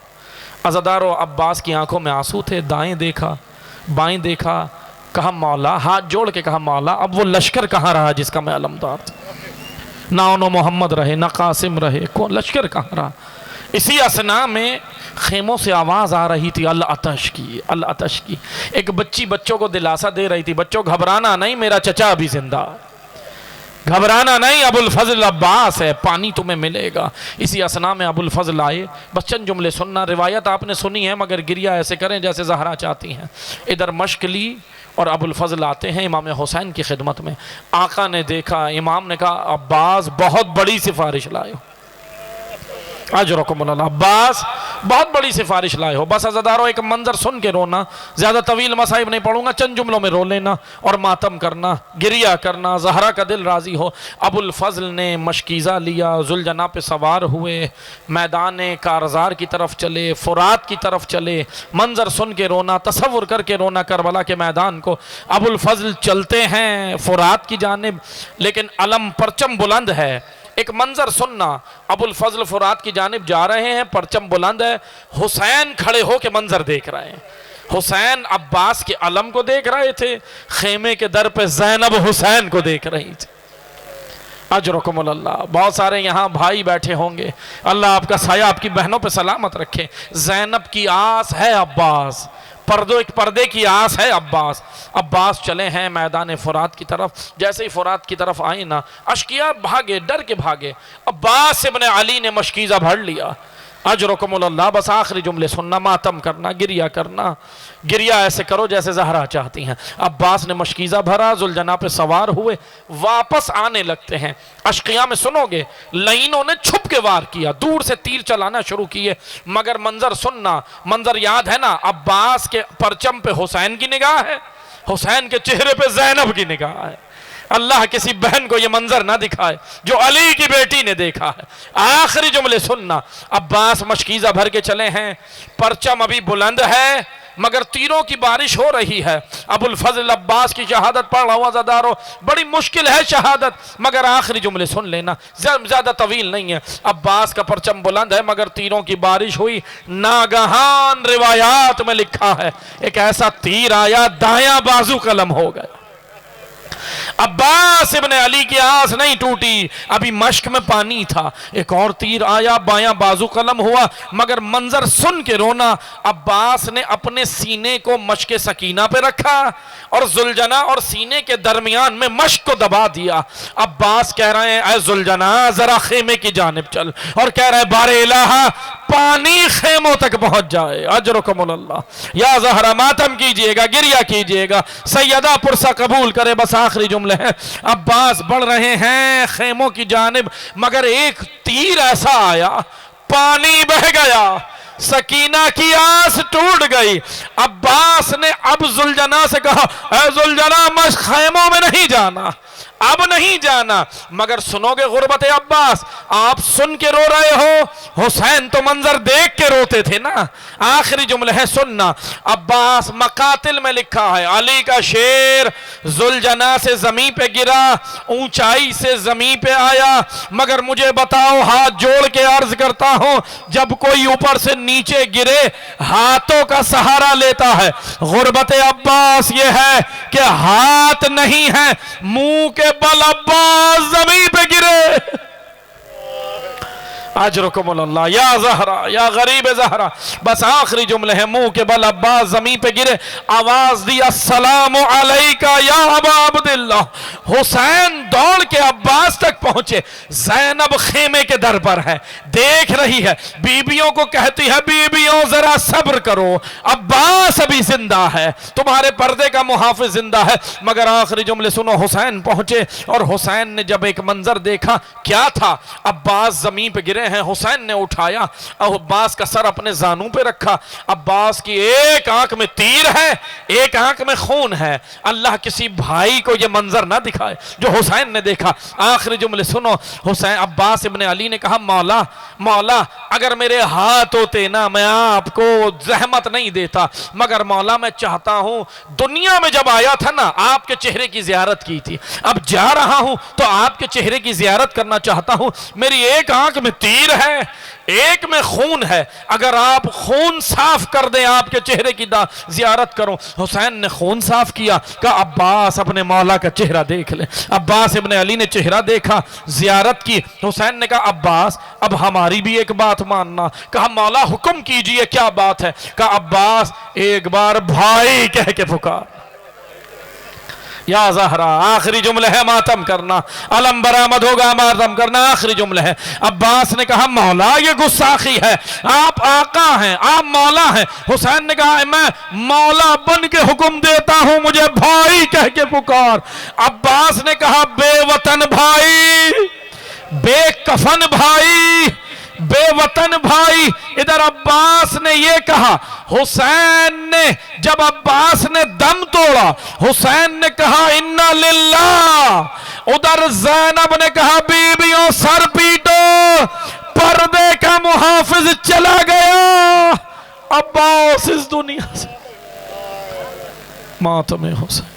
عزادارو عباس کی آنکھوں میں آنسو تھے. دائیں دیکھا بائیں دیکھا، کہا مولا، ہاتھ جوڑ کے کہا مولا اب وہ لشکر کہاں رہا جس کا میں علمدار تھا. نہ انو محمد رہے نہ قاسم رہے، کون لشکر کہاں رہا؟ اسی اسنا میں خیموں سے آواز آ رہی تھی العطش کی، العطش کی۔ ایک بچی بچوں کو دلاسا دے رہی تھی، بچوں گھبرانا نہیں، میرا چچا ابھی زندہ، گھبرانا نہیں، ابو الفضل عباس ہے، پانی تمہیں ملے گا۔ اسی اسنا میں ابو الفضل آئے، بس چند جملے سننا، روایت آپ نے سنی ہے مگر گریہ ایسے کریں جیسے زہرا چاہتی ہیں۔ ادھر مشک لی اور ابو الفضل آتے ہیں امام حسین کی خدمت میں۔ آقا نے دیکھا، امام نے کہا عباس بہت بڑی سفارش لائے ہو، اجرکم اللہ، عباس بہت بڑی سفارش لائے ہو۔ بس عزادارو ایک منظر سن کے رونا، زیادہ طویل مصائب نہیں پڑھوں گا، چند جملوں میں رو لینا اور ماتم کرنا، گریہ کرنا، زہرا کا دل راضی ہو۔ ابو الفضل نے مشکیزہ لیا، ذوالجناح پہ سوار ہوئے، میدان کارزار کی طرف چلے، فرات کی طرف چلے، منظر سن کے رونا، تصور کر کے رونا کربلا کے میدان کو۔ ابو الفضل چلتے ہیں فرات کی جانب، لیکن علم پرچم بلند ہے۔ ایک منظر سننا، ابو الفضل فرات کی جانب جا رہے ہیں، پرچم بلند ہے، حسین کھڑے ہو کے منظر دیکھ رہے ہیں۔ حسین عباس کے علم کو دیکھ رہے تھے، خیمے کے در پہ زینب حسین کو دیکھ رہی تھی۔ اجرکم اللہ، بہت سارے یہاں بھائی بیٹھے ہوں گے، اللہ آپ کا سایہ آپ کی بہنوں پہ سلامت رکھے۔ زینب کی آس ہے عباس، ایک پردے کی آس ہے عباس۔ عباس چلے ہیں میدان فرات کی طرف، جیسے ہی فرات کی طرف آئے نا، اشقیاء بھاگے، ڈر کے بھاگے۔ عباس ابن علی نے مشکیزہ بھر لیا۔ اجرکم اللہ، بس آخری جملے سننا، ماتم کرنا، گریہ کرنا، گریہ ایسے کرو جیسے زہرا چاہتی ہیں۔ عباس نے مشکیزہ بھرا، ذوالجناح پہ سوار ہوئے، واپس آنے لگتے ہیں۔ اشقیاء میں سنو گے، لعینوں نے چھپ کے وار کیا، دور سے تیر چلانا شروع کیے، مگر منظر سننا، منظر یاد ہے نا، عباس کے پرچم پہ حسین کی نگاہ ہے، حسین کے چہرے پہ زینب کی نگاہ ہے۔ اللہ کسی بہن کو یہ منظر نہ دکھائے جو علی کی بیٹی نے دیکھا ہے۔ آخری جملے سننا، عباس مشکیزہ بھر کے چلے ہیں، پرچم ابھی بلند ہے مگر تیروں کی بارش ہو رہی ہے۔ ابو الفضل عباس کی شہادت پڑھ رہا ہوں عزادارو، بڑی مشکل ہے شہادت، مگر آخری جملے سن لینا، زیادہ طویل نہیں ہے۔ عباس کا پرچم بلند ہے مگر تیروں کی بارش ہوئی، ناگہان روایات میں لکھا ہے ایک ایسا تیر آیا دایاں بازو قلم ہو گیا۔ عباس ابن علی کی آس نہیں ٹوٹی، ابھی مشک میں پانی تھا، ایک اور تیر آیا بایاں بازو قلم ہوا، مگر منظر سن کے رونا۔ عباس نے اپنے سینے کو مشک سکینہ پہ رکھا اور ذوالجناح اور سینے کے درمیان میں مشک کو دبا دیا۔ عباس کہہ رہے ہیں اے ذوالجناح ذرا خیمے کی جانب چل، اور کہہ رہے ہیں بار الہ پانی خیموں تک پہنچ جائے۔ اجرکم اللہ، یا زہرا ماتم کیجئے گا، گریہ کیجئے گا، سیدہ پرسہ قبول کرے۔ بس آخری جملے ہیں، عباس بڑھ رہے ہیں خیموں کی جانب، مگر ایک تیر ایسا آیا پانی بہ گیا، سکینہ کی آس ٹوٹ گئی۔ عباس نے اب ذوالجناح سے کہا اے ذوالجناح مشک خیموں میں نہیں جانا، اب نہیں جانا، مگر سنو گے غربت عباس، آپ سن کے رو رہے ہو، حسین تو منظر دیکھ کے روتے تھے نا۔ آخری جملے ہے سننا، عباس مقاتل میں لکھا ہے علی کا شیر ذوالجناح سے زمین پہ گرا، اونچائی سے زمین پہ آیا، مگر مجھے بتاؤ ہاتھ جوڑ کے عرض کرتا ہوں جب کوئی اوپر سے نیچے گرے ہاتھوں کا سہارا لیتا ہے، غربت عباس یہ ہے کہ ہاتھ نہیں ہے، منہ کے بل عباس زمین پہ گرے۔ اجرکم اللہ، یا زہرا یا غریب زہرا، بس آخری جملے ہیں، منہ کے بل عباس زمین پہ گرے، آواز دی السلام علیکہ یا ابا عبداللہ۔ حسین دوڑ کے عباس تک پہنچے، زینب خیمے کے در پر ہے، دیکھ رہی ہے، بیویوں کو کہتی ہے بیویوں ذرا صبر کرو، عباس ابھی زندہ ہے، تمہارے پردے کا محافظ زندہ ہے۔ مگر آخری جملے سنو، حسین پہنچے اور حسین نے جب ایک منظر دیکھا، کیا تھا؟ عباس زمین پہ گرے ہیں، حسین نے اٹھایا، عباس کا سر اپنے زانوں پہ رکھا، عباس کی ایک آنکھ میں تیر ہے، ایک آنکھ میں خون ہے۔ اللہ کسی بھائی کو یہ منظر نہ دکھائے جو حسین نے دیکھا۔ آخری جملے سنو، حسین عباس ابن علی نے کہا مولا مولا اگر میرے ہاتھ ہوتے نا میں آپ کو زحمت نہیں دیتا، مگر مولا میں چاہتا ہوں، دنیا میں جب آیا تھا نا آپ کے چہرے کی زیارت کی تھی، اب جا رہا ہوں تو آپ کے چہرے کی زیارت کرنا چاہتا ہوں، میری ایک آنکھ میں تیر ہے، ایک میں خون ہے، اگر آپ خون صاف کر دیں آپ کے چہرے کی زیارت کروں۔ حسین نے خون صاف کیا، کہا عباس اپنے مولا کا چہرہ دیکھ لیں۔ عباس ابن علی نے چہرہ دیکھا، زیارت کی۔ حسین نے کہا عباس اب ہماری بھی ایک بات ماننا۔ کہا مولا حکم کیجئے، کیا بات ہے؟ کہا عباس ایک بار بھائی کہہ کے پکار، یا زہرا، آخری جملہ ہے ماتم کرنا، علم برآمد ہوگا ماتم کرنا، آخری جملہ ہے۔ عباس نے کہا مولا یہ گستاخی ہے، آپ آقا ہیں، آپ مولا ہیں۔ حسین نے کہا میں مولا بن کے حکم دیتا ہوں، مجھے بھائی کہہ کے پکار۔ عباس نے کہا بے وطن بھائی، بے کفن بھائی، بے وطن بھائی۔ ادھر عباس نے یہ کہا، حسین نے جب عباس نے دم توڑا، حسین نے کہا انا للہ، ادھر زینب نے کہا بیویوں سر پیٹو، پردے کا محافظ چلا گیا، عباس اس دنیا سے۔ ماتم حسین۔